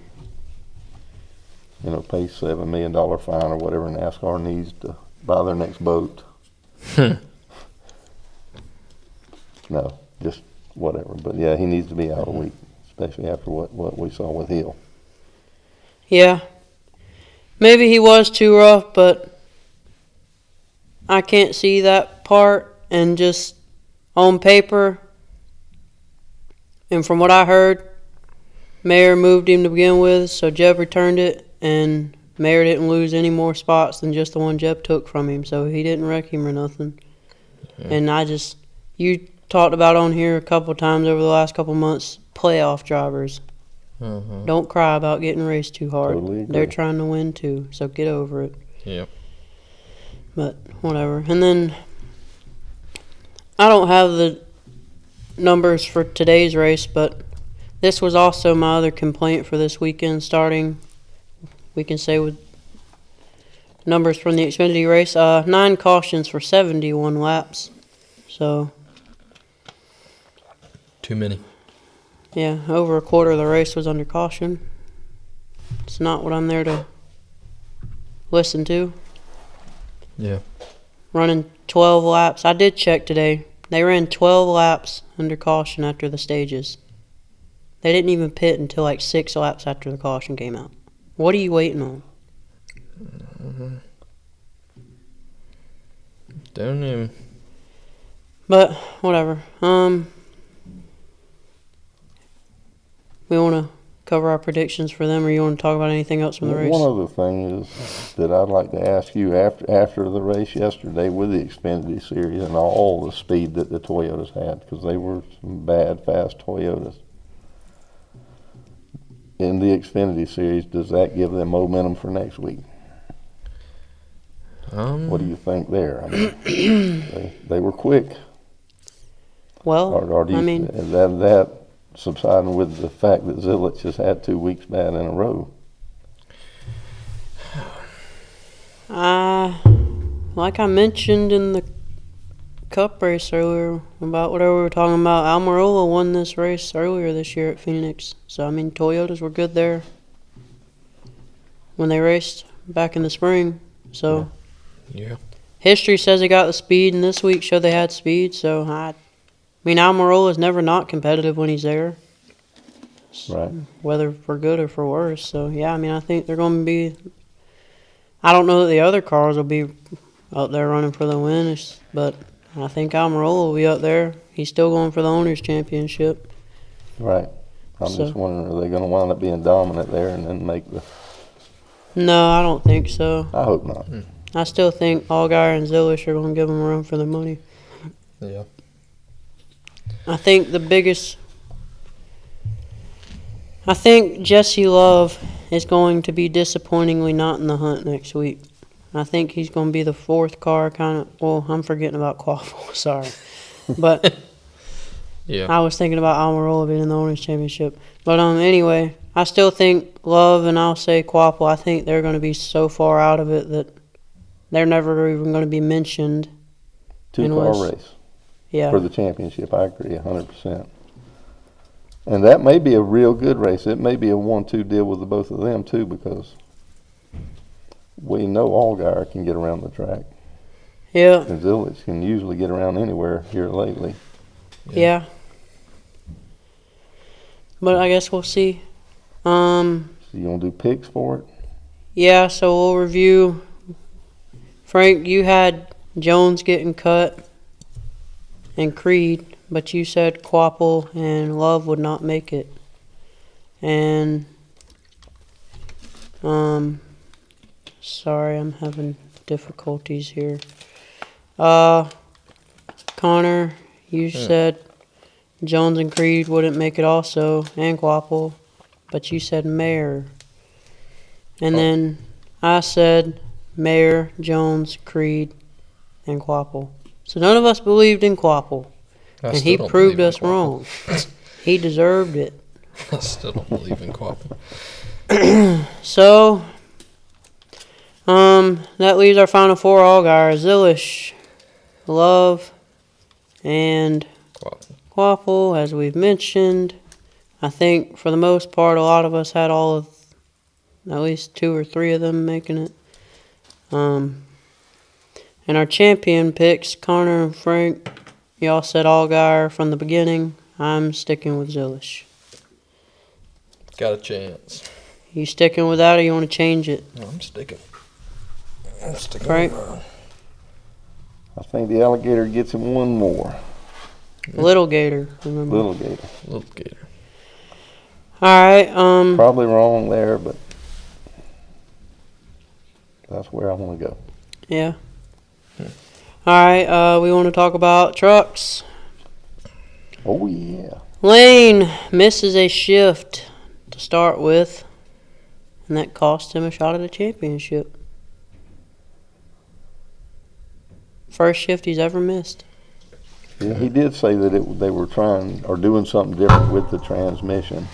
You know, pay $7 million fine or whatever NASCAR needs to buy their next boat. No, just whatever. But yeah, he needs to be out a week, especially after what we saw with Hill. Yeah. Maybe he was too rough, but I can't see that part. And just on paper, and from what I heard, Mayor moved him to begin with, so Jeb returned it, and Mayor didn't lose any more spots than just the one Jeb took from him, so he didn't wreck him or nothing. Yeah. And you talked about on here a couple times over the last couple months, playoff drivers. Uh-huh. Don't cry about getting raced too hard. Totally agree. They're trying to win too, so get over it. Yep. But whatever. And then I don't have the numbers for today's race, but this was also my other complaint for this weekend starting, we can say, with numbers from the Xfinity race. 9 cautions for 71 laps. So, Too many. yeah, over a quarter of the race was under caution. It's not what I'm there to listen to. Yeah. Running 12 laps. I did check today. They ran 12 laps under caution after the stages. They didn't even pit until like 6 laps after the caution came out. What are you waiting on? Don't even. But whatever. We want to cover our predictions for them, or you want to talk about anything else from the race? One other thing is that I'd like to ask you after the race yesterday with the Xfinity Series and all the speed that the Toyotas had, because they were some bad, fast Toyotas. In the Xfinity Series, does that give them momentum for next week? What do you think there? I mean, they were quick. Well, Or do you, I mean, that subsiding with the fact that Zilich has had 2 weeks bad in a row. like I mentioned in the Cup race earlier about whatever we were talking about, Almirola won this race earlier this year at Phoenix. So, I mean, Toyotas were good there when they raced back in the spring. So, Yeah. history says they got the speed, and this week showed they had speed. So, I mean, Almirola's never not competitive when he's there, Right. whether for good or for worse. So, yeah, I mean, I think they're going to be. I don't know that the other cars will be up there running for the win, but I think Almirola will be up there. He's still going for the Owners' Championship. Right. I'm So- just wondering, are they going to wind up being dominant there and then make the... No, I don't think so. I hope not. I still think Allgaier and Zilich are going to give them a run for their money. Yeah. I think I think Jesse Love is going to be disappointingly not in the hunt next week. I think he's going to be the 4th car kind of. Well, I'm forgetting about Quaffle, sorry. But Yeah. I was thinking about Almirola being in the Owners' Championship. But anyway, I still think Love and I'll say Quaffle, I think they're going to be so far out of it that they're never even going to be mentioned. 2-car race Yeah. for the championship. I agree 100%. And that may be a real good race. It may be a 1-2 deal with the both of them, too, because we know Allgaier can get around the track. Yeah. And Zilich can usually get around anywhere here lately. Yeah. But I guess we'll see. So you want to do picks for it? Yeah, so we'll review. Frank, you had Jones getting cut. and Creed, but you said Quapple and Love would not make it. And, sorry, I'm having difficulties here. Connor, you said Jones and Creed wouldn't make it also, and Quapple, but you said Mayer. And then I said Mayer, Jones, Creed, and Quapple. So none of us believed in Quapple, and he proved us wrong. He deserved it. I still don't believe in Quapple. So, that leaves our final four Allgaier: Zilish, Love, and Quapple, as we've mentioned. I think for the most part, a lot of us had all of, at least 2 or 3 of them making it. And our champion picks, Connor and Frank, y'all said Allgaier from the beginning. I'm sticking with Zilish. Got a chance. You sticking with that, or you want to change it? No, I'm sticking. Frank? I think the Alligator gets him one more. Little Gator, remember? Little Gator. Little Gator. All right. Probably wrong there, but that's where I want to go. Yeah. All right. We want to talk about trucks. Oh, yeah. Lane misses a shift to start with, and that cost him a shot at the championship. First shift he's ever missed. Yeah, he did say that they were trying or doing something different with the transmission.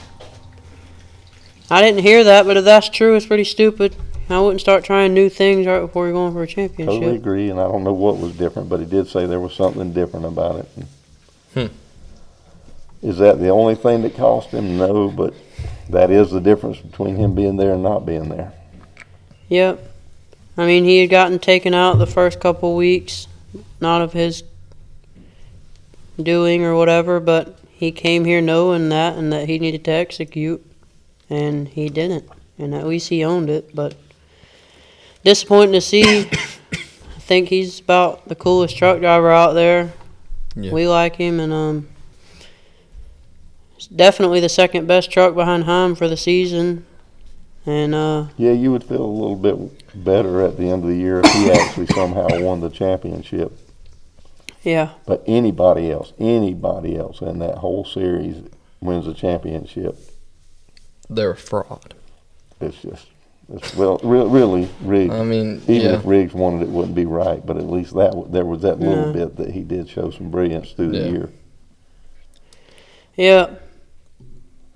I didn't hear that, but if that's true, it's pretty stupid. I wouldn't start trying new things right before you're going for a championship. Totally agree, and I don't know what was different, but he did say there was something different about it. Is that the only thing that cost him? No, but that is the difference between him being there and not being there. Yep. I mean, he had gotten taken out the first couple weeks, not of his doing or whatever, but he came here knowing that and that he needed to execute, and he didn't. And at least he owned it, but disappointing to see. I think he's about the coolest truck driver out there. Yeah. We like him, and it's definitely the second best truck behind Heim for the season. And yeah, you would feel a little bit better at the end of the year if he actually somehow won the championship. yeah, But anybody else in that whole series wins the championship, They're a fraud. really Riggs. I mean, Even if Riggs wanted it, wouldn't be right. But at least there was that little No. bit that he did show some brilliance through the year. yeah.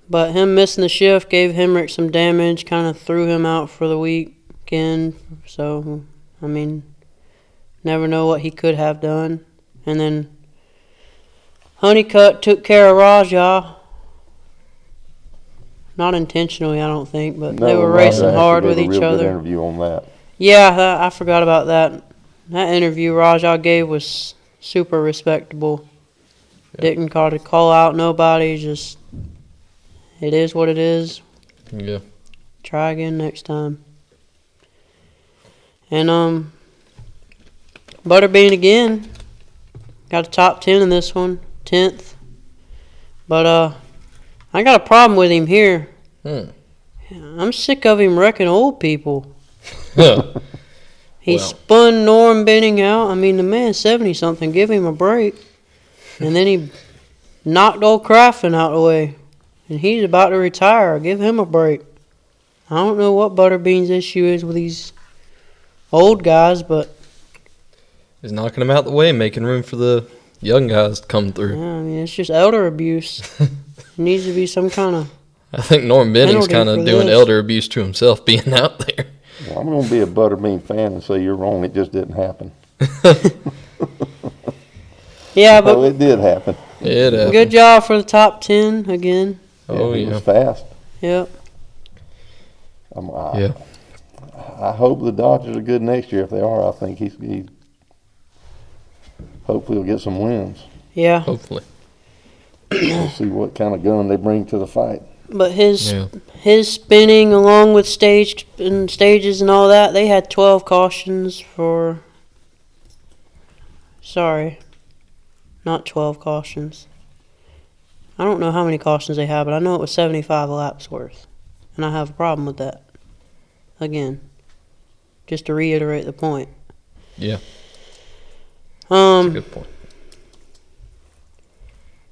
But him missing the shift gave Hemrick some damage, kind of threw him out for the weekend. So, I mean, never know what he could have done. And then Honeycutt took care of Rajah. Not intentionally, I don't think, but they were racing hard with each other. Good interview on that. Yeah, I forgot about that. That interview Rajah gave was super respectable. Yeah. Didn't call out nobody, just it is what it is. Yeah. Try again next time. And Butterbean again. Got a top 10 in this one, 10th. But I got a problem with him here. I'm sick of him wrecking old people. He spun Norm Benning out. I mean, the man's 70-something. Give him a break. And then he knocked old Crafton out of the way. And he's about to retire. Give him a break. I don't know what Butterbean's issue is with these old guys, but He's knocking them out the way, making room for the young guys to come through. yeah, I mean, it's just elder abuse. There needs to be some kind of... I think Norm Benning's kind of doing elder abuse to himself being out there. Well, I'm going to be a Butterbean fan and say you're wrong. It just didn't happen. Yeah, but Well, it did happen. It happened. good job for the top 10 again. Oh, It yeah. was fast. Yep. Yeah. I hope the Dodgers are good next year. If they are, I think he hopefully will get some wins. Yeah. Hopefully. We'll see what kind of gun they bring to the fight. But his Yeah. spinning along with stages and all that, they had 12 cautions for... Sorry. not 12 cautions. I don't know how many cautions they had, but I know it was 75 laps worth. And I have a problem with that. Again, just to reiterate the point. Yeah. That's a good point.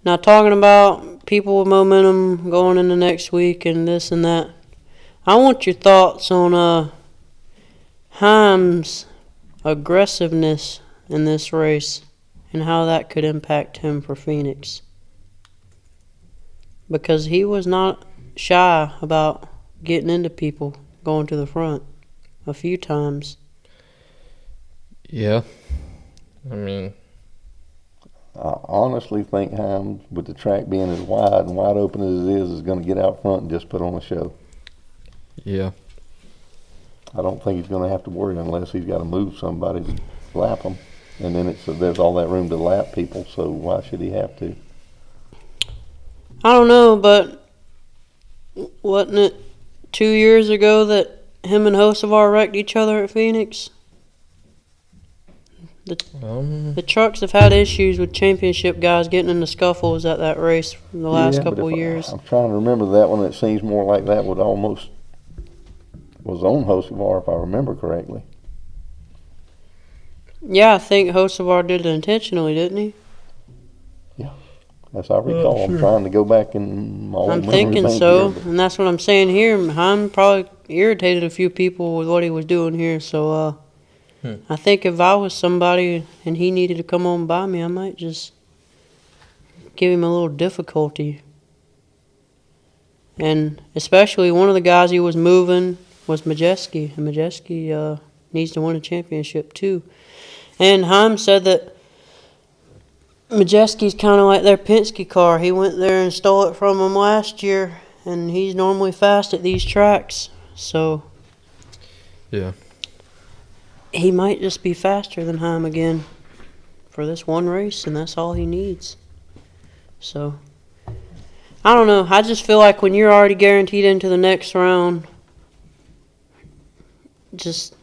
Now, talking about people with momentum going into next week and this and that, I want your thoughts on Heim's aggressiveness in this race and how that could impact him for Phoenix. Because he was not shy about getting into people going to the front a few times. Yeah. I mean, I honestly think Heim, with the track being as wide and wide open as it is going to get out front and just put on a show. yeah. I don't think he's going to have to worry unless he's got to move somebody to lap them. And then there's all that room to lap people, so why should he have to? I don't know, but wasn't it 2 years ago that him and Hocevar wrecked each other at Phoenix? The trucks have had issues with championship guys getting into scuffles at that race in the last couple of years. I'm trying to remember that one. It seems more like that was on Hocevar, if I remember correctly. Yeah, I think Hocevar did it intentionally, didn't he? As I recall, sure. I'm trying to go back and I'm thinking so, and that's what I'm saying here. Heim probably irritated a few people with what he was doing here, so I think if I was somebody and he needed to come on by me, I might just give him a little difficulty. And especially one of the guys he was moving was Majeski, and Majeski needs to win a championship too. And Heim said that Majeski's kind of like their Penske car. He went there and stole it from him last year, and he's normally fast at these tracks. So Yeah. he might just be faster than Heim again for this one race, and that's all he needs. So I don't know. I just feel like when you're already guaranteed into the next round, just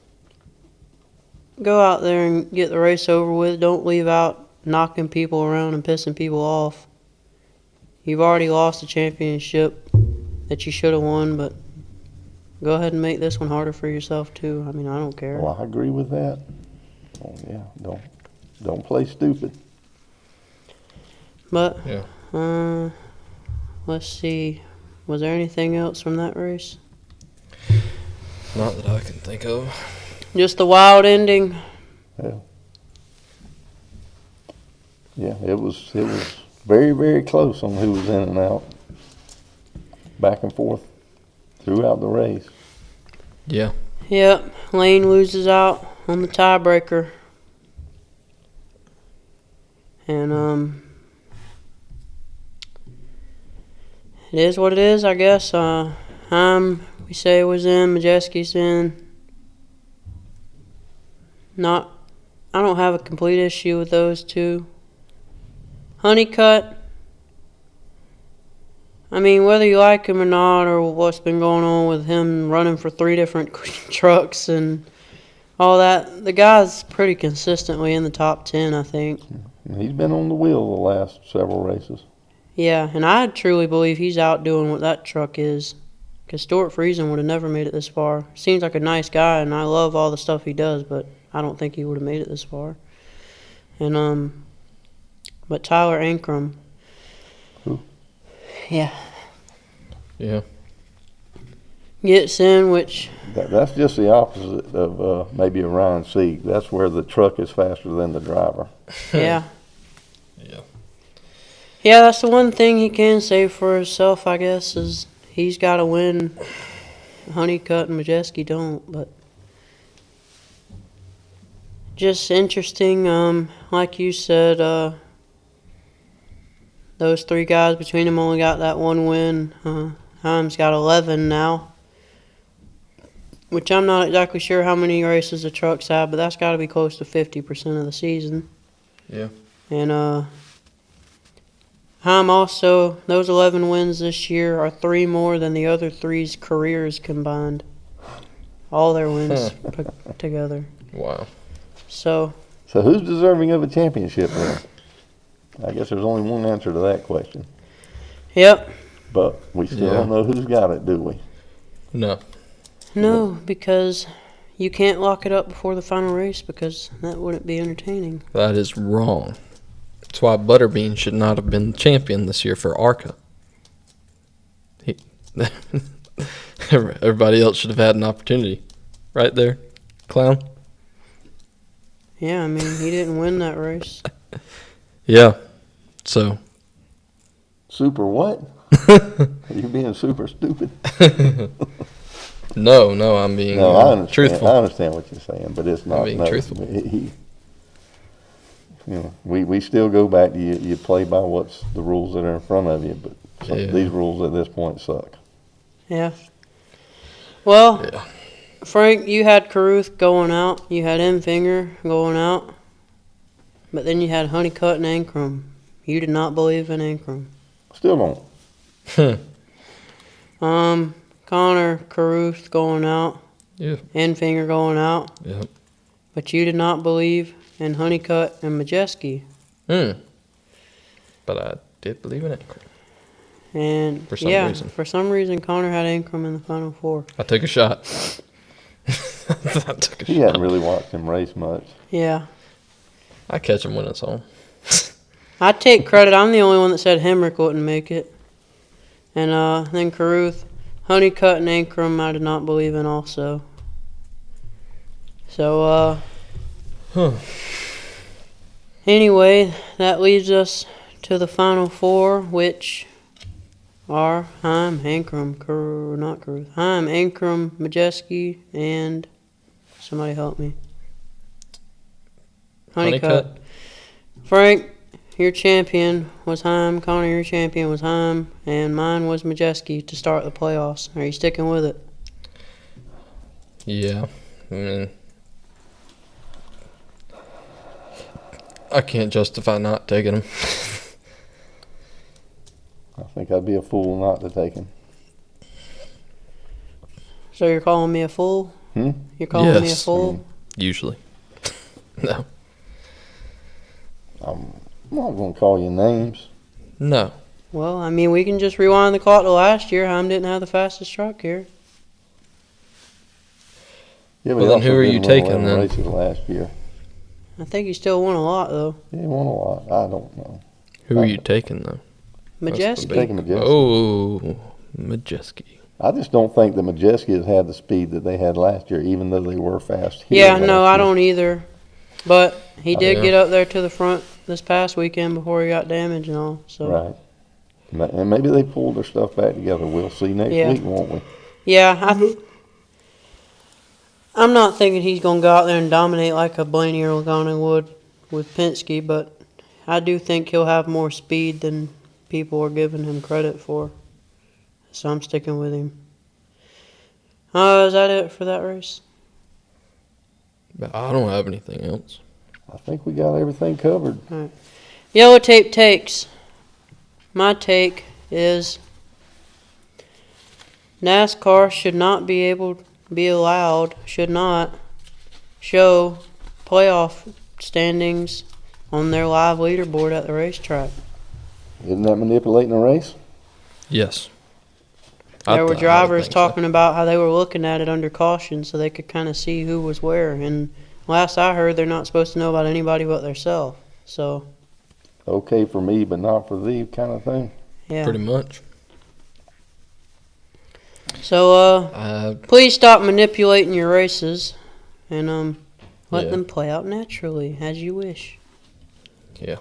go out there and get the race over with. Don't leave out knocking people around and pissing people off. You've already lost the championship that you should have won, but go ahead and make this one harder for yourself too. I mean, I don't care. Well, I agree with that. Oh, yeah, don't play stupid. But Yeah. let's see. Was there anything else from that race? Not that I can think of. Just the wild ending. Yeah, it was very, very close on who was in and out, back and forth throughout the race. Yeah. Yep, Lane loses out on the tiebreaker. And it is what it is, I guess. Heim, we say, was in, Majeski's in. I don't have a complete issue with those two. Honeycutt, I mean, whether you like him or not, or what's been going on with him running for 3 different trucks and all that, the guy's pretty consistently in the top 10, I think. He's been on the wheel the last several races. Yeah, and I truly believe he's outdoing what that truck is. Because Stuart Friesen would have never made it this far. Seems like a nice guy, and I love all the stuff he does, but I don't think he would have made it this far. And but Tyler Ankrum. Who? Yeah. Yeah. Gets in, which... That's just the opposite of maybe a Ryan Sieg. That's where the truck is faster than the driver. Yeah. Yeah. Yeah, that's the one thing he can say for himself, I guess, is he's got to win. Honeycutt and Majeski don't, but... Just interesting, like you said, those 3 guys between them only got that 1 win. Heim's got 11 now, which I'm not exactly sure how many races the trucks have, but that's got to be close to 50% of the season. Yeah. And Heim also, those 11 wins this year are 3 more than the other 3's careers combined. All their wins put together. Wow. So who's deserving of a championship then? I guess there's only one answer to that question. Yep. But we still don't know who's got it, do we? No. No, because you can't lock it up before the final race because that wouldn't be entertaining. That is wrong. That's why Butterbean should not have been champion this year for ARCA. Everybody else should have had an opportunity. Right there, clown. Yeah, I mean, he didn't win that race. Yeah. So. Super what? Are you being super stupid? No, I'm being No, I understand. truthful. I understand what you're saying, but it's not. I'm being truthful. We still go back to you play by what's the rules that are in front of you, but these rules at this point suck. Yeah. Well, Yeah. Frank, you had Caruth going out. You had M-Finger going out. But then you had Honeycutt and Ankrum. You did not believe in Ankrum. Still don't. Connor Caruth going out. Yeah. M-Finger going out. Yep. But you did not believe in Honeycutt and Majeski. But I did believe in it. And For some reason. For some reason, Connor had Ankrum in the Final Four. I took a shot. He hadn't really watched him race much. Yeah. I catch him when it's on. I take credit. I'm the only one that said Hemrick wouldn't make it. And then Caruth, Honeycutt, and Ankrum I did not believe in also. So, anyway, that leads us to the Final Four, which are Heim, Ankrum, not Caruth. Heim, Ankrum, Majeski, and somebody help me. Honeycutt. Frank, your champion was Heim. Connor, your champion was Heim. And mine was Majeski to start the playoffs. Are you sticking with it? Yeah. I mean, I can't justify not taking him. I think I'd be a fool not to take him. So you're calling me a fool? You're calling me a fool? Usually. No. I'm not going to call you names. No. Well, I mean, we can just rewind the clock to last year. Heim didn't have the fastest truck here. Yeah, Well, then who are you taking then? Races last year. I think he still won a lot, though. Yeah, he won a lot. I don't know. Who are you taking, though? Majeski. Taking Majeski. Oh, Majeski. I just don't think the Majeski has had the speed that they had last year, even though they were fast here. Yeah, no, I don't either. But he did yeah. get up there to the front this past weekend before he got damaged and all. So. Right. And maybe they pulled their stuff back together. We'll see next week, won't we? Yeah, I'm not thinking he's going to go out there and dominate like a Blaney or Logano would with Penske, but I do think he'll have more speed than people are giving him credit for. So I'm sticking with him. Is that it for that race? But I don't have anything else. I think we got everything covered. All right. Yellow tape takes. My take is NASCAR should not be allowed, should not show playoff standings on their live leaderboard at the racetrack. Isn't that manipulating a race? Yes. There were drivers talking about how they were looking at it under caution so they could kind of see who was where. And last I heard, they're not supposed to know about anybody but themselves. So. Okay for me, but not for thee kind of thing? Yeah. Pretty much. So, please stop manipulating your races and let them play out naturally as you wish. Yeah.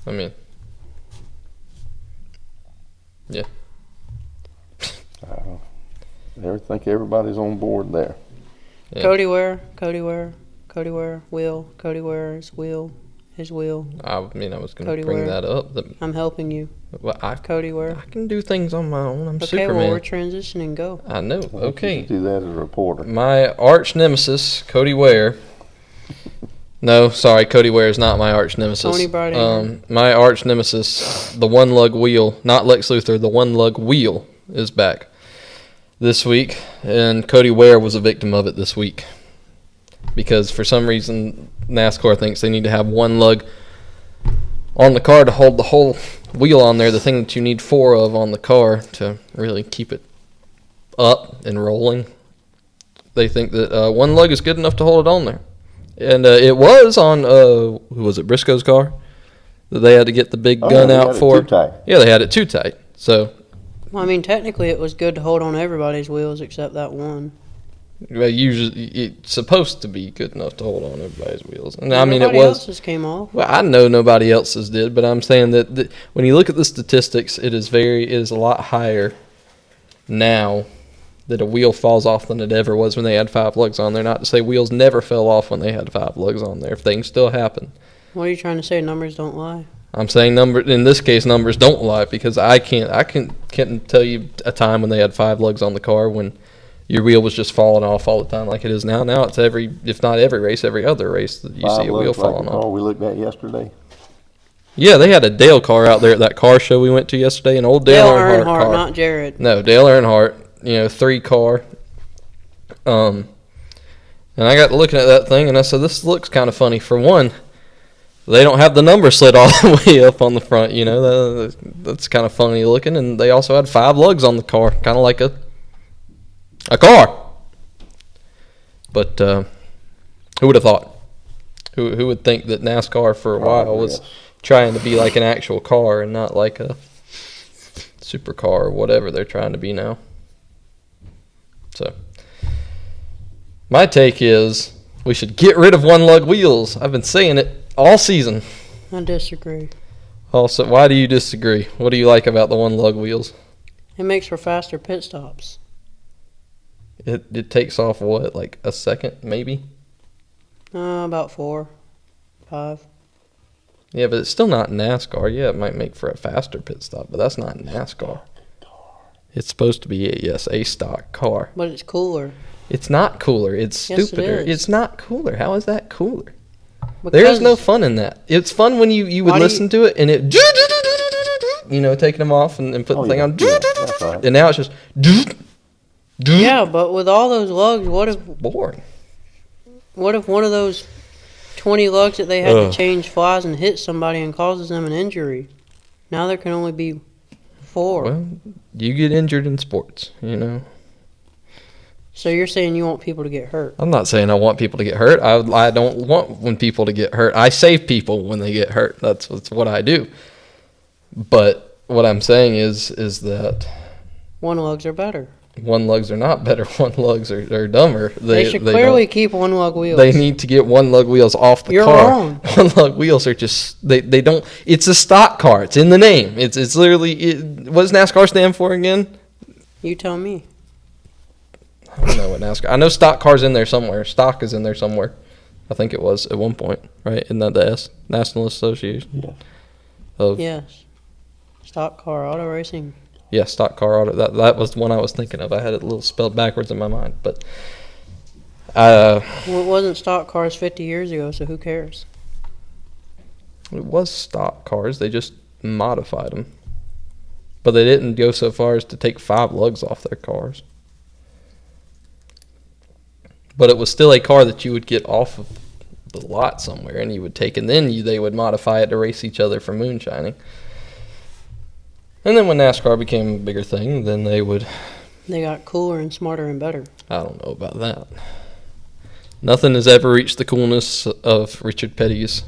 I mean, yeah. I think everybody's on board there. Yeah. Cody Ware, wheel, Cody Ware's wheel, his wheel. I mean, I was going Cody to bring Ware. that up. I'm helping you. Well, Cody Ware. I can do things on my own. I'm Okay, Superman. well, we're transitioning. Go. I know. I think Okay. you should do that as a reporter. My arch nemesis, Cody Ware. No, sorry, Cody Ware is not my arch nemesis. Tony Brady. My arch nemesis, the one lug wheel, not Lex Luthor, the one lug wheel is back this week, and Cody Ware was a victim of it this week because for some reason NASCAR thinks they need to have one lug on the car to hold the whole wheel on there, the thing that you need 4 of on the car to really keep it up and rolling. They think that 1 lug is good enough to hold it on there. And it was on, who was it, Briscoe's car? That they had to get the big gun out for. Too tight. Yeah, they had it too tight. So, Well, I mean, technically it was good to hold on everybody's wheels except that one. usually it's supposed to be good enough to hold on everybody's wheels. And I mean, it Nobody was. else's came off. Well, I know nobody else's did, but I'm saying that when you look at the statistics, it is a lot higher now that a wheel falls off than it ever was when they had 5 lugs on there. Not to say wheels never fell off when they had 5 lugs on there. If things still happen. What are you trying to say? Numbers don't lie. I'm saying in this case, numbers don't lie because I can't tell you a time when they had 5 lugs on the car when your wheel was just falling off all the time like it is now. Now it's if not every race, every other race that you see a wheel falling off. Like the car we looked at yesterday. Yeah, they had a Dale car out there at that car show we went to yesterday, an old Dale Earnhardt car. Not Jared. No, Dale Earnhardt, 3 car. And I got looking at that thing and I said, this looks kind of funny. For one, they don't have the number slid all the way up on the front, that's kind of funny looking. And they also had 5 lugs on the car, kind of like a car. But who would have thought? Who would think that NASCAR for a while was trying to be like an actual car and not like a supercar or whatever they're trying to be now? So, my take is we should get rid of 1 lug wheels. I've been saying it all season. I disagree. Also, why do you disagree? What do you like about the 1 lug wheels? It makes for faster pit stops. It takes off what, like a second, maybe? About 4, 5. Yeah, but it's still not NASCAR. Yeah, it might make for a faster pit stop, but that's not NASCAR. It's supposed to be, a stock car. But it's cooler. It's not cooler. It's Yes, stupider. it is. It's not cooler. How is that cooler? Because There is no fun in that. It's fun when you would listen to it and it, taking them off and putting the thing on. That's right. And now it's just, Yeah, but with all those lugs, what if boring. one of those 20 lugs that they had to change flies and hit somebody and causes them an injury? Now there can only be 4. Well, you get injured in sports, So you're saying you want people to get hurt? I'm not saying I want people to get hurt. I don't want people to get hurt. I save people when they get hurt. That's what I do. But what I'm saying is that 1 lugs are better. 1 lugs are not better. 1 lugs are dumber. They should clearly keep 1 lug wheels. They need to get 1 lug wheels off the You're car. wrong. 1 lug wheels are just they don't. It's a stock car. It's in the name. It's literally. What does NASCAR stand for again? You tell me. I don't know what NASCAR. I know stock car's in there somewhere. Stock is in there somewhere. I think it was at one point, right? Isn't that the S? National Association. Yeah. Yes. Stock car auto racing. Yeah, stock car auto. That was the one I was thinking of. I had it a little spelled backwards in my mind, but Well, it wasn't stock cars 50 years ago, so who cares? it was stock cars. They just modified them, but they didn't go so far as to take 5 lugs off their cars. But it was still a car that you would get off of the lot somewhere, and you would take, and then they would modify it to race each other for moonshining. And then when NASCAR became a bigger thing, then they got cooler and smarter and better. I don't know about that. Nothing has ever reached the coolness of Richard Petty's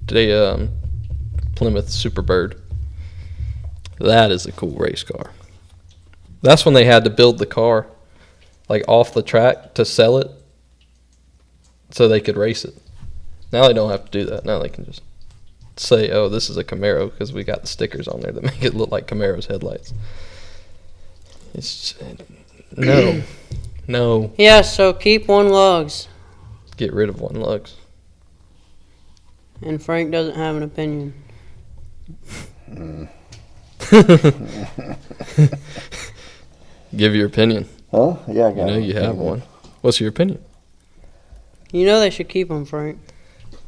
Plymouth Superbird. That is a cool race car. That's when they had to build the car like off the track to sell it so they could race it. Now they don't have to do that. Now they can just say, oh, this is a Camaro because we got the stickers on there that make it look like Camaro's headlights. It's no. Yeah, so keep 1 lugs. Get rid of 1 lugs. And Frank doesn't have an opinion. Give your opinion. Huh? Yeah, I got it. You have one. What's your opinion? You know they should keep them, Frank.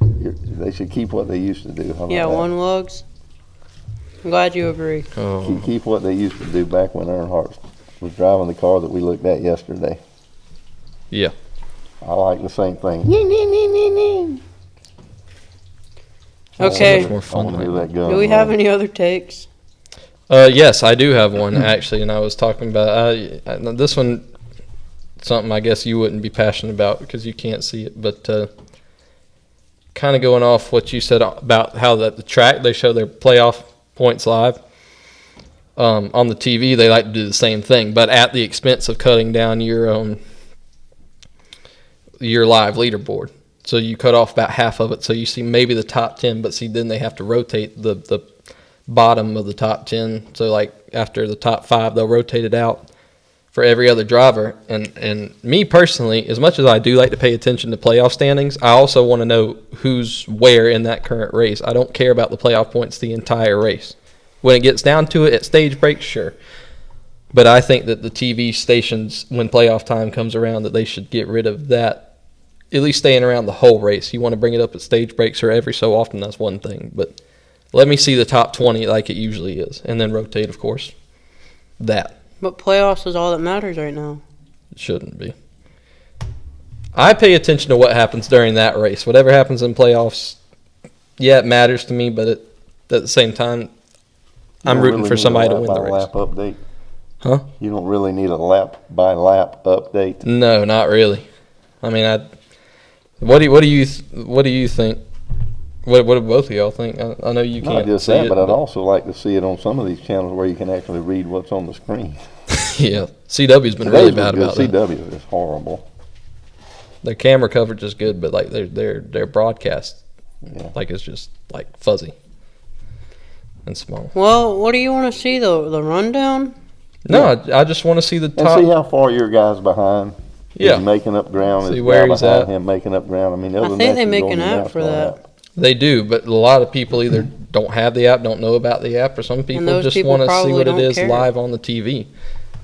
They should keep what they used to do. How about Yeah, that? 1 lugs. I'm glad you agree. Oh, Keep what they used to do back when Earnhardt was driving the car that we looked at yesterday. yeah. I like the same thing. Okay. So much more I fun. want to hear right that gun. Do we have run. any other takes? Yes, I do have one actually, and I was talking about this one. Something I guess you wouldn't be passionate about because you can't see it, but kind of going off what you said about how that the track they show their playoff points live. On the TV, they like to do the same thing, but at the expense of cutting down your live leaderboard. So you cut off about half of it, so you see maybe the top 10, but see then they have to rotate the bottom of the top 10. So like after the top 5, they'll rotate it out for every other driver. And me personally, as much as I do like to pay attention to playoff standings, I also want to know who's where in that current race. I don't care about the playoff points the entire race. When it gets down to it at stage breaks, sure. But I think that the TV stations, when playoff time comes around, that they should get rid of that, at least staying around the whole race. You want to bring it up at stage breaks or every so often, that's one thing. But let me see the top 20 like it usually is, and then rotate, of course, that. But playoffs is all that matters right now. It shouldn't be. I pay attention to what happens during that race. Whatever happens in playoffs, yeah, it matters to me, but at the same time, I'm rooting for somebody to win the race. Lap update. Huh? You don't really need a lap by lap update. No, not really. I mean, what do you think? What do both of y'all think? I know you can't Not just see that, it, but I'd also like to see it on some of these channels where you can actually read what's on the screen. Yeah, CW's been really bad about that. CW is horrible. Their camera coverage is good, but like their broadcast, Yeah. like it's just like fuzzy and small. Well, what do you want to see, the rundown? No, I just want to see the And top. see how far your guy's behind. Yeah. He's making up ground. See His where guy he's behind at. him making up ground. I mean, other I than think that, they you make go an on the app for NASCAR that. app. They do, but a lot of people either don't have the app, don't know about the app, or some people those just people want to see probably what it don't is care. live on the TV.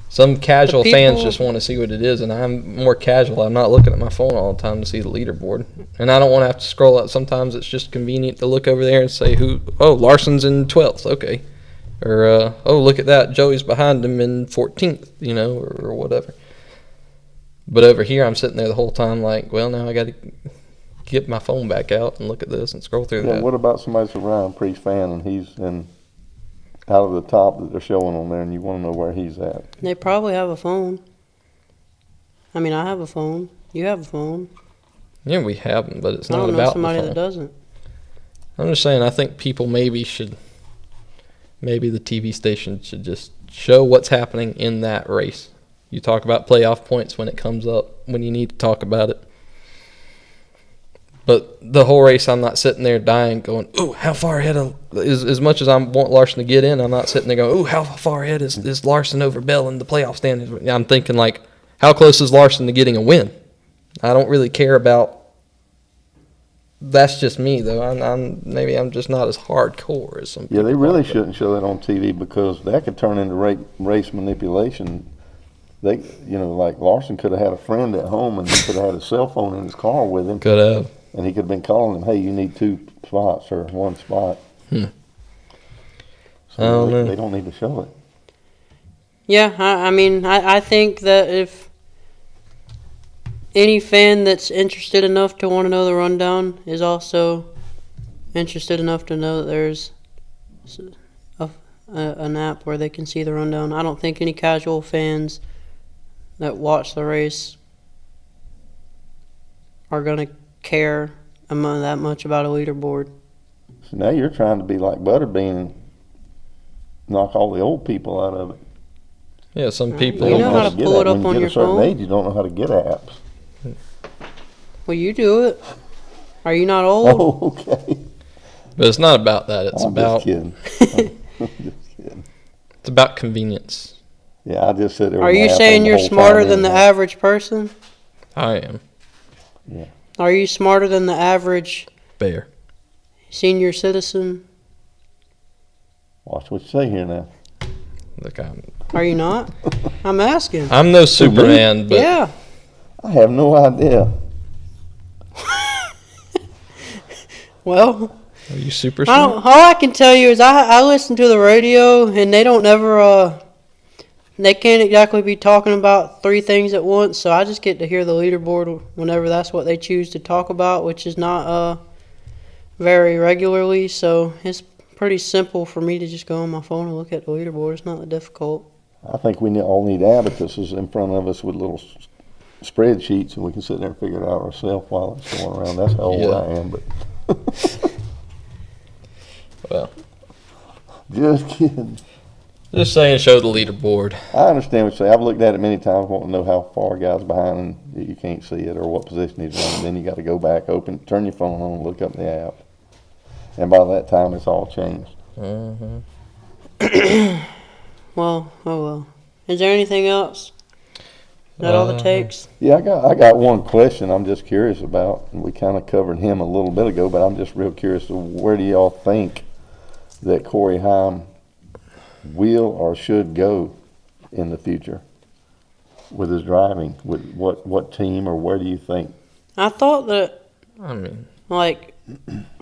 Some casual The fans people- just want to see what it is, and I'm more casual. I'm not looking at my phone all the time to see the leaderboard, and I don't want to have to scroll out. Sometimes it's just convenient to look over there and say, Larson's in 12th, okay. Or, look at that, Joey's behind him in 14th, or whatever. But over here, I'm sitting there the whole time like, well, now I got to get my phone back out and look at this and scroll through Yeah, that. what about somebody's a Ryan Priest fan and he's out of the top that they're showing on there, and you want to know where he's at? They probably have a phone. I mean, I have a phone. You have a phone. Yeah, we have them, but it's I not don't know about somebody the that phone. doesn't. I'm just saying, I think people maybe the TV station should just show what's happening in that race. You talk about playoff points when it comes up, when you need to talk about it. But the whole race, I'm not sitting there dying going, ooh, how far ahead as much as I want Larson to get in, I'm not sitting there going, ooh, how far ahead is Larson over Bell in the playoff standings? I'm thinking, like, how close is Larson to getting a win? I don't really care about. That's just me, though. Maybe I'm just not as hardcore as some people. Yeah, they really are, but- shouldn't show that on TV because that could turn into race manipulation. They, like Larson could have had a friend at home and he could have had a cell phone in his car with him. Could have. And he could have been calling him, hey, you need 2 spots or 1 spot. I So don't know. they don't need to show it. Yeah, I mean, I think that if any fan that's interested enough to want to know the rundown is also interested enough to know that there's an app where they can see the rundown, I don't think any casual fans that watch the race are going to care that much about a leaderboard. So now you're trying to be like Butterbean and knock all the old people out of it. Yeah, some Right. people. You know how to get pull apps. it up When you on get your a certain phone? age, you don't know how to get apps. Well, you do it. Are you not old? Oh, okay. But it's not about that. It's I'm about just kidding. I'm just kidding. it's about convenience. Yeah, I just said there. Are was an you app on saying the you're whole smarter time than the anyhow. average person? I am Yeah. Are you smarter than the average bear. senior citizen? Watch what you say here now. Look, Are you not? I'm asking. I'm no Superman, but Yeah. I have no idea. Well, are you super I smart? don't, all I can tell you is I listen to the radio and they don't ever they can't exactly be talking about 3 things at once, so I just get to hear the leaderboard whenever that's what they choose to talk about, which is not very regularly, so it's pretty simple for me to just go on my phone and look at the leaderboard. It's not that difficult. I think we all need abacuses in front of us with little spreadsheets, and we can sit there and figure it out ourselves while it's going around. That's how old I am, but Well, just kidding. just saying, show the leaderboard. I understand what you're saying. I've looked at it many times, wanting to know how far a guy's behind, and you can't see it or what position he's running. Then you got to go back, turn your phone on, look up the app, and by that time, it's all changed. Mm-hmm. Well, oh well. Is there anything else? Is that all it takes? Yeah, I got one question I'm just curious about. We kind of covered him a little bit ago, but I'm just real curious. Where do y'all think that Corey Haim will or should go in the future with his driving? With what team, or where do you think? I thought that, I mean, like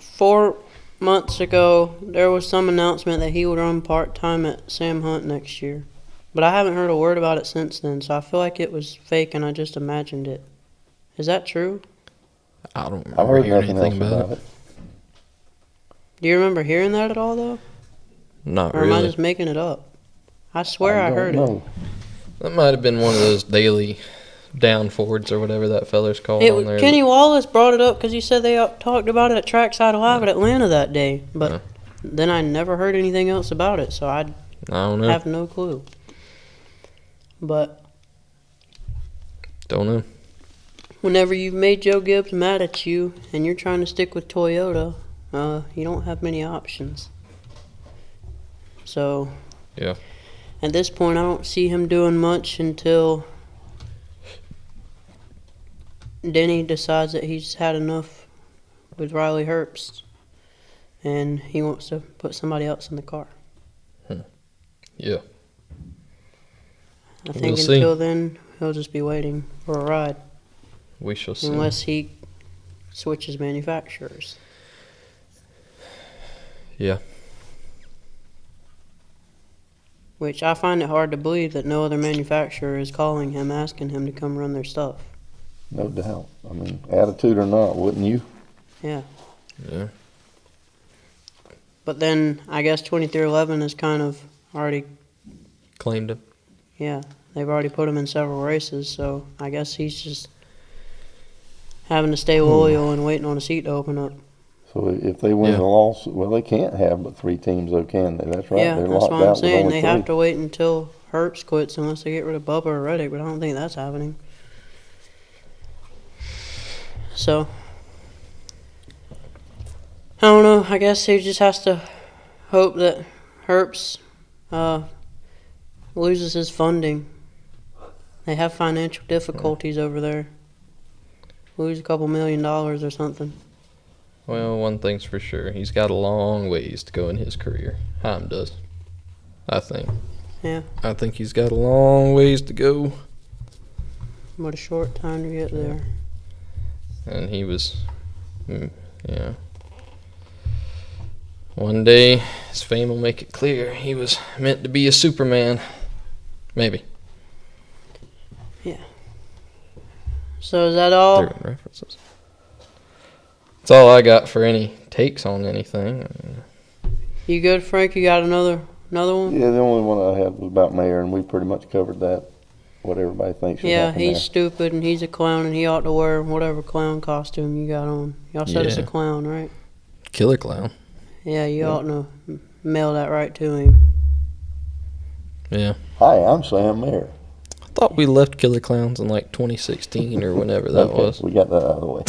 4 months ago, there was some announcement that he would run part-time at Sam Hunt next year. But I haven't heard a word about it since then, so I feel like it was fake and I just imagined it. Is that true? I don't I've remember heard hearing nothing anything else about about it. it. Do you remember hearing that at all, though? Not Or am I really. just making it up? I swear I don't heard it. know. That might have been one of those daily down forwards or whatever that feller's called on there. Kenny Wallace brought it up because he said they talked about it at Trackside Live at Atlanta that day. But Yeah. then I never heard anything else about it, so I I don't know. have no clue. But Don't know. whenever you've made Joe Gibbs mad at you and you're trying to stick with Toyota, you don't have many options. So, Yeah. at this point, I don't see him doing much until Denny decides that he's had enough with Riley Herbst and he wants to put somebody else in the car. Yeah. I think We'll see. until then, he'll just be waiting for a ride. We shall see. Unless he switches manufacturers. Yeah. Which I find it hard to believe that no other manufacturer is calling him, asking him to come run their stuff. No doubt. I mean, attitude or not, wouldn't you? Yeah. Yeah. But then I guess 2311 is kind of already, Claimed it. yeah, they've already put him in several races, so I guess he's just having to stay loyal and waiting on a seat to open up. So if they win Yeah. the lawsuit, well, they can't have but 3 teams, though, can they? That's right. Yeah, They're that's locked what out I'm with saying. only They 3. have to wait until Herbst quits unless they get rid of Bubba or Reddick, but I don't think that's happening. So, I don't know. I guess he just has to hope that Herbst loses his funding. They have financial difficulties over there. Lose a couple $1 million or something. Well, one thing's for sure. He's got a long ways to go in his career. Haim does. I think. Yeah. I think he's got a long ways to go. What a short time to get there. And he was, yeah. One day, his fame will make it clear he was meant to be a Superman. Maybe. So is that all? Through references. That's all I got for any takes on anything. You good, Frank? You got another one? Yeah, the only one I had was about Mayor, and we pretty much covered that. What everybody thinks should Yeah, happen he's there. stupid and he's a clown and he ought to wear whatever clown costume you got on. Y'all said it's a Yeah. clown, right? Killer Clown. Yeah, you ought to mail that right to him. Yeah. Hi, I'm Sam Mayer. I thought we left Killer Clowns in like 2016 or whenever that Okay, was. we got that out of the way.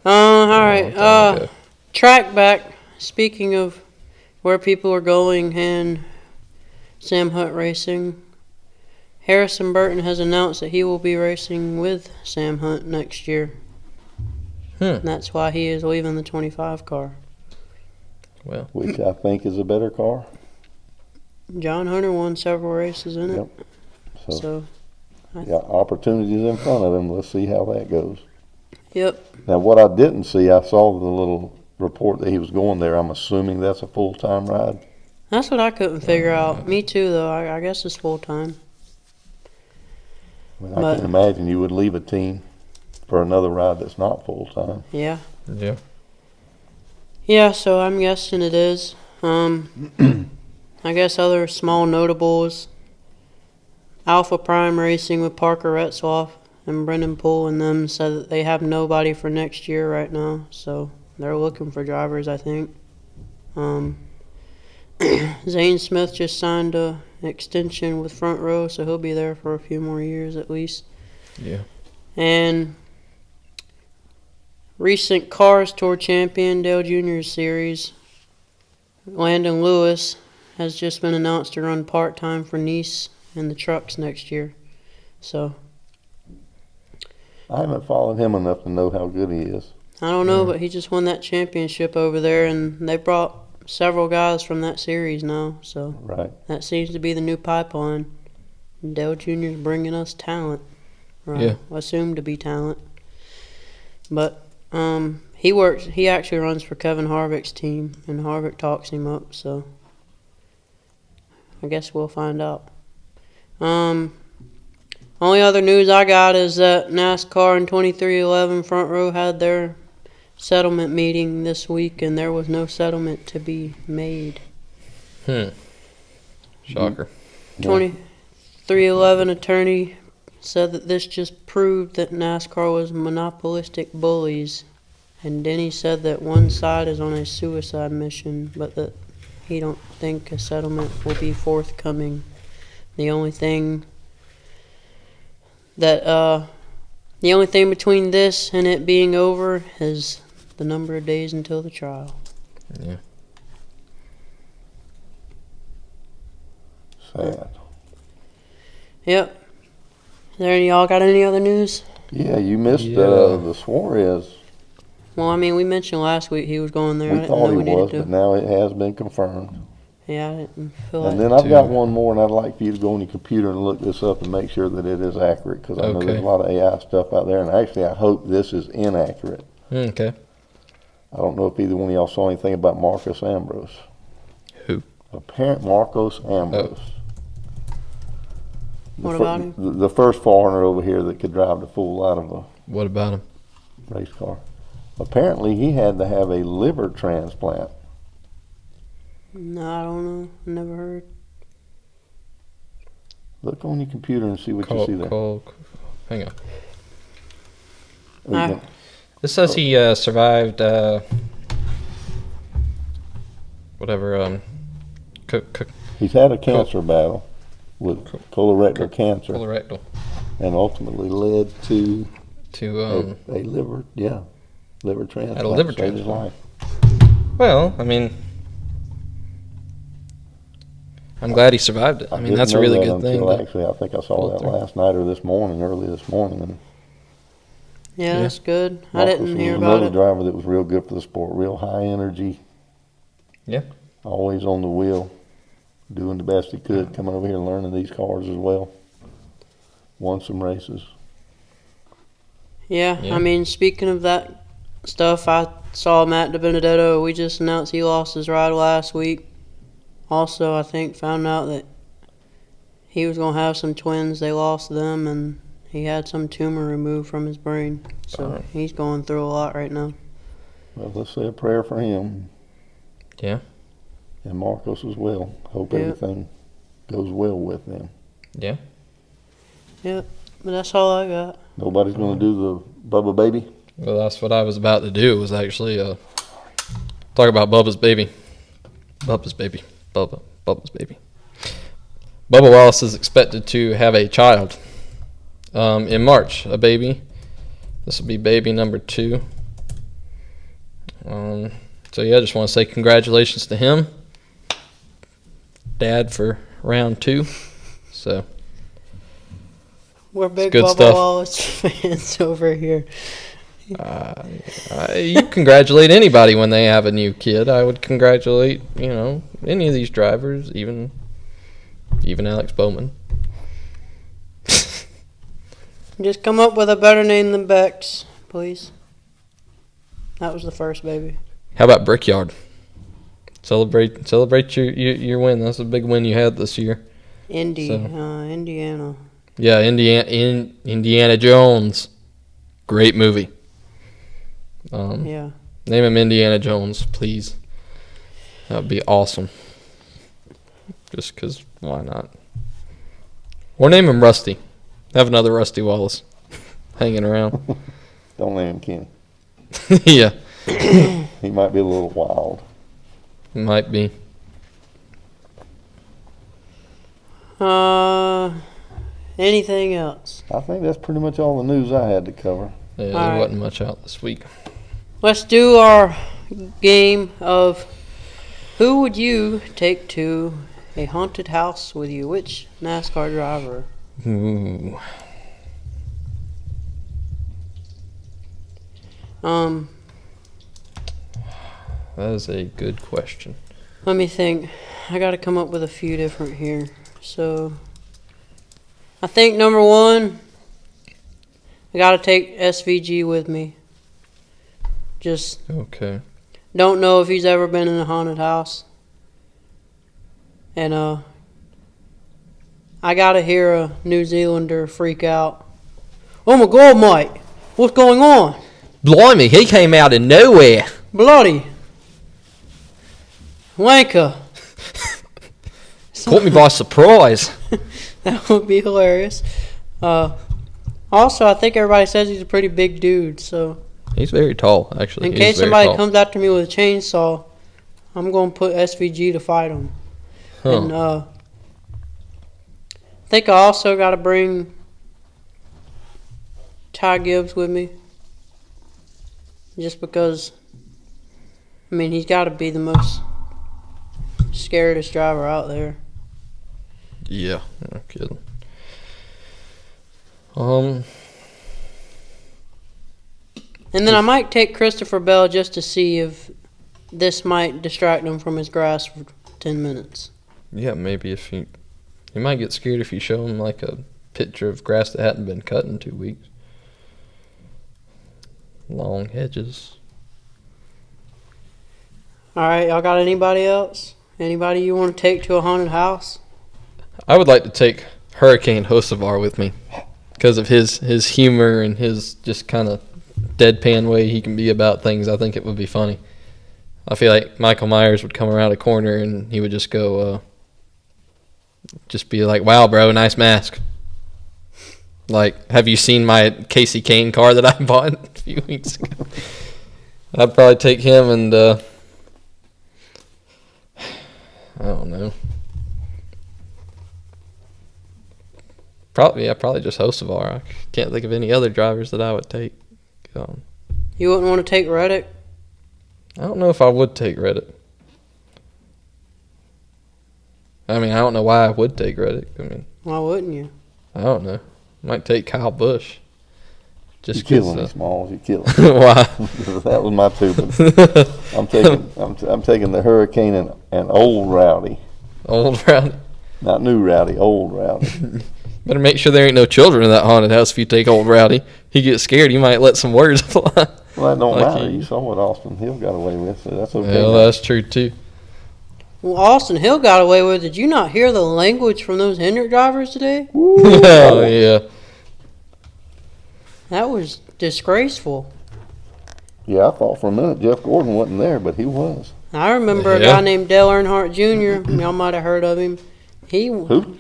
All Long right. time ago. Track back. Speaking of where people are going and Sam Hunt Racing, Harrison Burton has announced that he will be racing with Sam Hunt next year. And that's why he is leaving the 25 car. Well, Which I think is a better car. John Hunter won several races in it. Yep. So, So, opportunities in front of him. Let's see how that goes. yep. Now, what I didn't see, I saw the little report that he was going there. I'm assuming that's a full-time ride. That's what I couldn't figure out. Me too, though. I guess it's full time. I mean, I can imagine you would leave a team for another ride that's not full-time. Yeah. yeah. Yeah, so I'm guessing it is. I guess other small notables. Alpha Prime Racing with Parker Retzloff and Brendan Poole and them said that they have nobody for next year right now, so they're looking for drivers, I think. Zane Smith just signed an extension with Front Row, so he'll be there for a few more years at least. Yeah. And recent Cars Tour champion Dale Jr. Series, Landon Lewis, has just been announced to run part-time for Nice in the trucks next year. So I haven't followed him enough to know how good he is. I don't know, but he just won that championship over there, and they brought several guys from that series now. So Right. that seems to be the new pipeline. Dale Jr. is bringing us talent. Yeah. Assumed to be talent. But he actually runs for Kevin Harvick's team, and Harvick talks him up, so I guess we'll find out. Only other news I got is that NASCAR and 2311 Front Row had their settlement meeting this week, and there was no settlement to be made. Shocker. 2311 attorney said that this just proved that NASCAR was monopolistic bullies, and Denny said that one side is on a suicide mission, but that he don't think a settlement will be forthcoming. The only thing between this and it being over is the number of days until the trial. Yeah. Sad. Yep. Y'all got any other news? Yeah, you missed Yeah. the Suarez. Well, I mean, we mentioned last week he was going there. I We didn't thought know he we needed was, to. but now it has been confirmed. Yeah, I didn't feel And like. then I've Two. got one more, and I'd like for you to go on your computer and look this up and make sure that it is accurate, because I know Okay. there's a lot of AI stuff out there, and actually I hope this is inaccurate. Okay. I don't know if either one of y'all saw anything about Marcus Ambrose. Who? Marcos Ambrose. What about him? The first foreigner over here that could drive the fool out of a What about him? race car. Apparently, he had to have a liver transplant. No, I don't know. Never heard. Look on your computer and see what you see there. Hang on. Oh, you This says he survived whatever. He's had a cancer battle with colorectal cancer, Colorectal and ultimately led to to a liver transplant. Had a liver Saved his transplant. life. well, I mean, I'm glad he survived it. I mean, didn't that's a know really that good thing. until to Actually, I think I saw pull that through. last night or early this morning. And Yeah, Yeah. that's good. I Marcus didn't was hear about another it. driver that was real good for the sport. Real high energy. Yeah. Always on the wheel, doing the best he could, coming over here and learning these cars as well. Won some races. Yeah, Yeah. I mean, speaking of that stuff, I saw Matt DiBenedetto. We just announced he lost his ride last week. Also, I think found out that he was going to have some twins. They lost them, and he had some tumor removed from his brain. So Darn. he's going through a lot right now. Well, let's say a prayer for him. Yeah. And Marcos as well. Hope Yeah. everything goes well with them. Yeah. Yep, but that's all I got. Nobody's going to do the Bubba baby. Well, that's what I was about to do. Was actually talk about Bubba's baby. Bubba's baby. Bubba's baby. Bubba Wallace is expected to have a child in March, a baby. This will be baby number 2. So, yeah, I just want to say congratulations to him. Dad for round 2. So, We're big good Bubba stuff. Wallace fans over here. you congratulate anybody when they have a new kid. I would congratulate, any of these drivers, even Alex Bowman. Just come up with a better name than Bex, please. That was the first baby. How about Brickyard? Celebrate your win. That's a big win you had this year. Indiana. Yeah, Indiana Jones. Great movie. Yeah. Name him Indiana Jones, please. That would be awesome. Just because, why not? Or name him Rusty. Have another Rusty Wallace hanging around. Don't name him Kenny. Yeah. He might be a little wild. Might be. Anything else? I think that's pretty much all the news I had to cover. Yeah, there Alright. wasn't much out this week. Let's do our game of who would you take to a haunted house with you? Which NASCAR driver? Ooh. That is a good question. Let me think. I got to come up with a few different here. So, I think number one, I got to take SVG with me. Just Okay. don't know if he's ever been in a haunted house. And I got to hear a New Zealander freak out. Oh my God, Mike. What's going on? Blimey, he came out of nowhere. Bloody. Wanker. Caught me by surprise. That would be hilarious. Also, I think everybody says he's a pretty big dude, so He's very tall, actually. in He's case very somebody tall. comes after me with a chainsaw, I'm going to put SVG to fight him. Huh. And I think I also got to bring Ty Gibbs with me. Just because, I mean, he's got to be the most scaredest driver out there. Yeah, no kidding. And then I might take Christopher Bell just to see if this might distract him from his grass for 10 minutes. Yeah, maybe if he might get scared if you show him like a picture of grass that hadn't been cut in 2 weeks. Long hedges. All right, y'all got anybody else? Anybody you want to take to a haunted house? I would like to take Hurricane Hocevar with me because of his humor and his just kind of deadpan way he can be about things. I think it would be funny. I feel like Michael Myers would come around a corner and he would just go, just be like, "Wow, bro, nice mask." Like, have you seen my Casey Kane car that I bought a few weeks ago? I'd probably take him and, I don't know. Probably just Hocevar. I can't think of any other drivers that I would take. You wouldn't want to take Reddick? I don't know if I would take Reddit. I mean, I don't know why I would take Reddick. I mean, Why wouldn't you? I don't know. Might take Kyle Busch. You're Just killing me, because. Smalls. You're killing me. Why? That was my two. But I'm taking the Hurricane and old Rowdy, Old Rowdy. not new Rowdy, old Rowdy. Better make sure there ain't no children in that haunted house if you take Old Rowdy. He gets scared, he might let some words fly. Well, that don't Like matter. he- You saw what Austin Hill got away with, so that's okay. Well, that's true too. Well, Austin Hill got away with it. Did you not hear the language from those Hendrick drivers today? Oh, yeah. That was disgraceful. Yeah, I thought for a minute Jeff Gordon wasn't there, but he was. I remember a Yeah. guy named Dale Earnhardt Jr. Y'all might have heard of him. Who?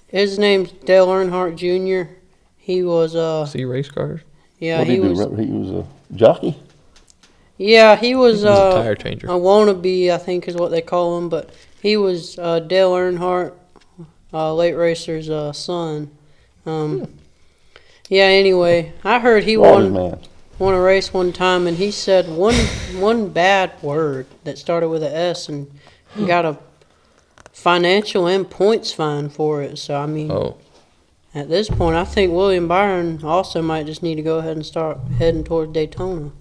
His name's Dale Earnhardt Jr. He was See race cars? yeah, What did he he was do? He was a jockey? yeah, he was He was a tire changer. a wannabe, I think is what they call him, but he was Dale Earnhardt, late racer's son. Yeah, anyway, I heard he Florida won man. a race one time, and he said one bad word that started with an S, and he got a financial and points fine for it. So I mean, Oh, at this point, I think William Byron also might just need to go ahead and start heading towards Daytona.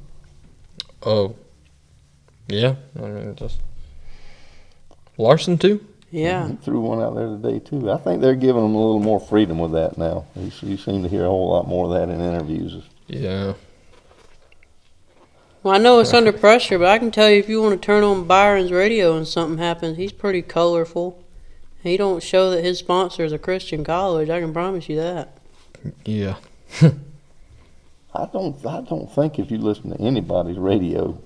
oh. Yeah, I mean, just. Larson, too? Yeah, He threw one out there today, too. I think they're giving him a little more freedom with that now. You seem to hear a whole lot more of that in interviews. Yeah. well, I know it's under pressure, but I can tell you if you want to turn on Byron's radio and something happens, he's pretty colorful. He don't show that his sponsor is a Christian college. I can promise you that. Yeah. I don't think if you listen to anybody's radio,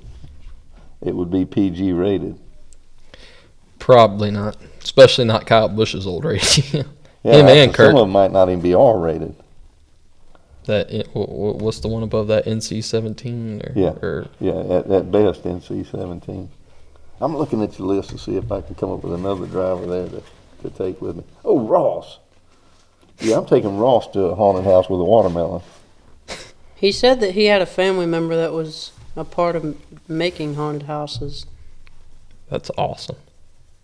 it would be PG rated. Probably not, especially not Kyle Busch's old radio. Yeah, Him and Kurt. some of them might not even be R rated. What's the one above that? NC-17 At best NC-17. I'm looking at your list to see if I can come up with another driver there to take with me. Oh, Ross. Yeah, I'm taking Ross to a haunted house with a watermelon. He said that he had a family member that was a part of making haunted houses. That's awesome.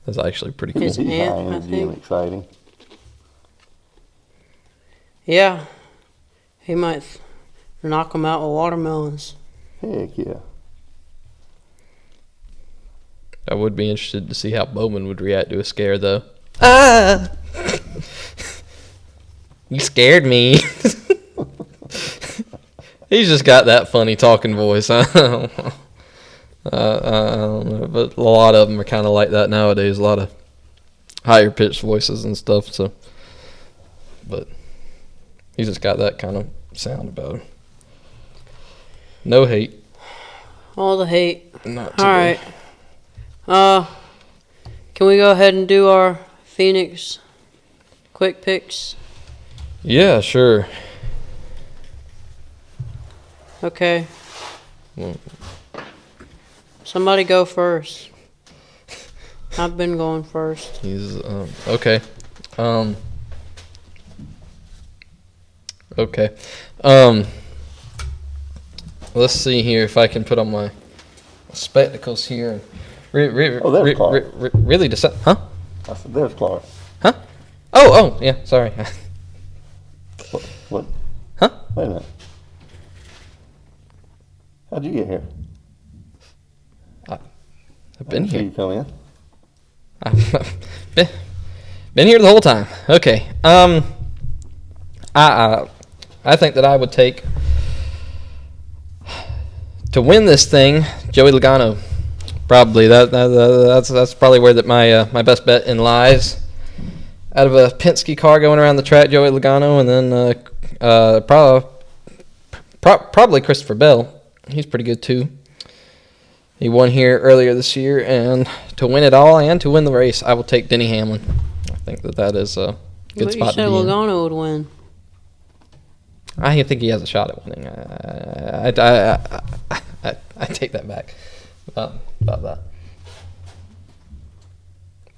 That's actually pretty cool. His He's aunt, high I energy think. and exciting. Yeah. He might knock them out with watermelons. Heck yeah. I would be interested to see how Bowman would react to a scare, though. Ah! You scared me. He's just got that funny talking voice. I don't know, but a lot of them are kind of like that nowadays. A lot of higher pitched voices and stuff. So, but he's just got that kind of sound about him. No hate. All the hate. Not All today. right. Can we go ahead and do our Phoenix quick picks? Yeah, sure. Okay. Well, Somebody go first. I've been going first. he's okay. Okay. Let's see here if I can put on my spectacles here. There's Clark. Really decide, huh? I said, there's Clark. Huh? Oh, yeah. Sorry. What? Huh? Wait a minute. How'd you get here? I've been I didn't see here. you come in. I've been here the whole time. Okay. I think that I would take to win this thing, Joey Logano. Probably that's probably where my best bet in lies. Out of a Penske car going around the track, Joey Logano, and then probably Christopher Bell. He's pretty good too. He won here earlier this year, and to win it all and to win the race, I will take Denny Hamlin. I think that is a good But spot you said to be in. Logano would win. I think he has a shot at winning. I take that back about that.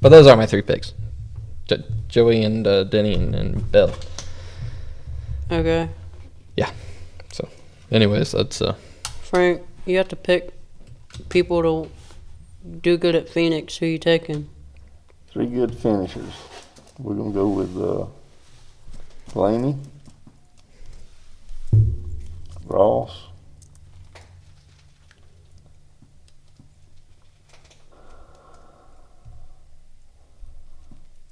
But those are my three picks: Joey and Denny and Bell. Okay. Yeah. So, anyways, that's Frank, you have to pick people to do good at Phoenix. Who you taking? 3 good finishers. We're going to go with Blaney, Ross,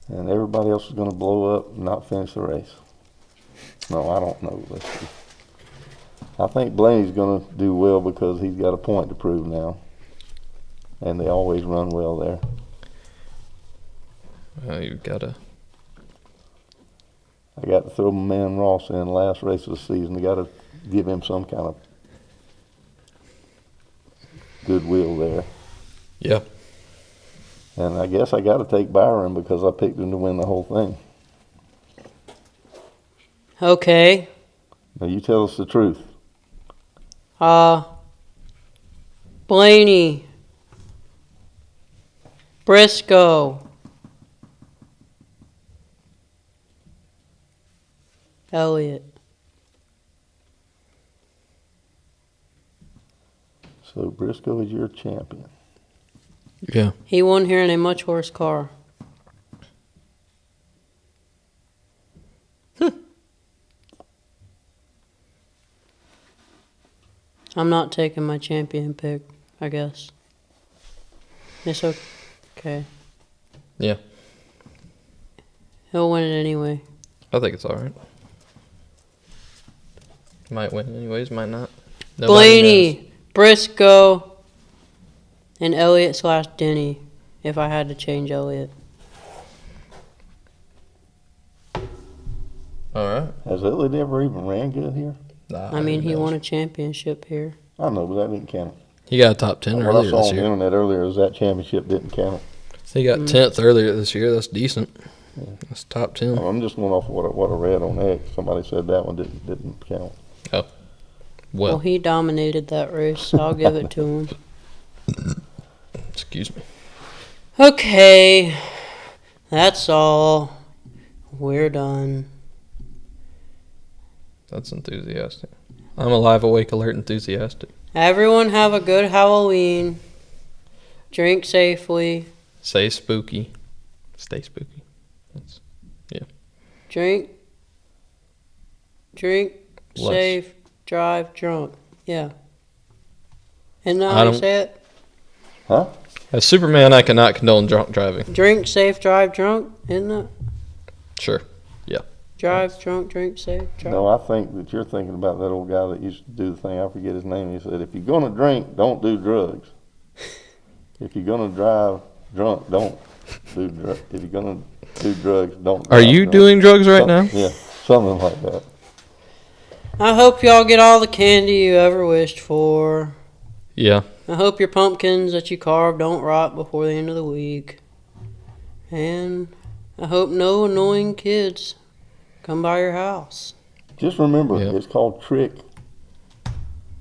and everybody else is going to blow up and not finish the race. No, I don't know. Let's see. I think Blaney's going to do well because he's got a point to prove now, and they always run well there. you've got to. I got to throw my man Ross in last race of the season. I got to give him some kind of goodwill there. Yeah. And I guess I got to take Byron because I picked him to win the whole thing. Okay. Now you tell us the truth. Blaney, Briscoe, Elliott. So Briscoe is your champion. Yeah. He won here in a much worse car. I'm not taking my champion pick, I guess. It's okay. Yeah. He'll win it anyway. I think it's all right. Might win anyways, might not. Nobody knows. Blaney, Briscoe, and Elliott/Denny, if I had to change Elliott. All right. Has Elliott ever even ran good here? Nah, I mean, who he knows? won a championship here. I know, but that didn't count. He got a top 10 What I earlier saw this on the year. internet earlier is that championship didn't count. He got 10th earlier this year. That's decent. That's top 10. I'm just going off what I read on X. Somebody said that one didn't count. Oh. Well, he dominated that race, so I'll give it to him. Excuse me. Okay, that's all. We're done. That's enthusiastic. I'm a live, awake, alert, enthusiastic. Everyone have a good Halloween. Drink safely. Say spooky. Stay spooky. Drink Less. safe, drive drunk. Yeah. Isn't that I how you don't- say it? Huh? As Superman, I cannot condone drunk driving. Drink safe, drive drunk. Isn't that? Sure. Drive drunk, drink safe, drive. No, I think that you're thinking about that old guy that used to do the thing. I forget his name. He said, if you're going to drink, don't do drugs. If you're going to drive drunk, don't do drugs. If you're going to do drugs, don't Are drive you drunk. doing drugs right now? Yeah, something like that. I hope y'all get all the candy you ever wished for. Yeah. I hope your pumpkins that you carved don't rot before the end of the week. And I hope no annoying kids come by your house. Just remember, Yeah. it's called trick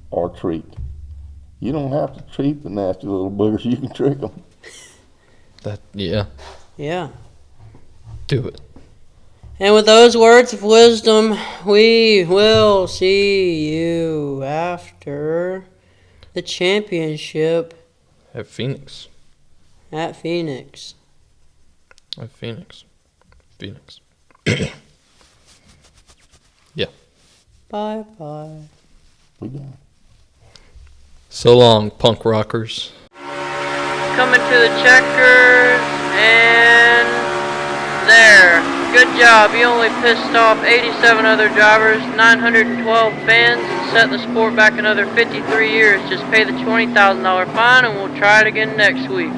or treat. You don't have to treat the nasty little boogers. You can trick them. Yeah. Yeah. Do it. And with those words of wisdom, we will see you after the championship At Phoenix. at Phoenix. At Phoenix. Bye-bye. We done. So long, punk rockers. Coming to the checkers, and there. Good job. You only pissed off 87 other drivers, 912 fans, and set the sport back another 53 years. Just pay the $20,000 fine, and we'll try it again next week.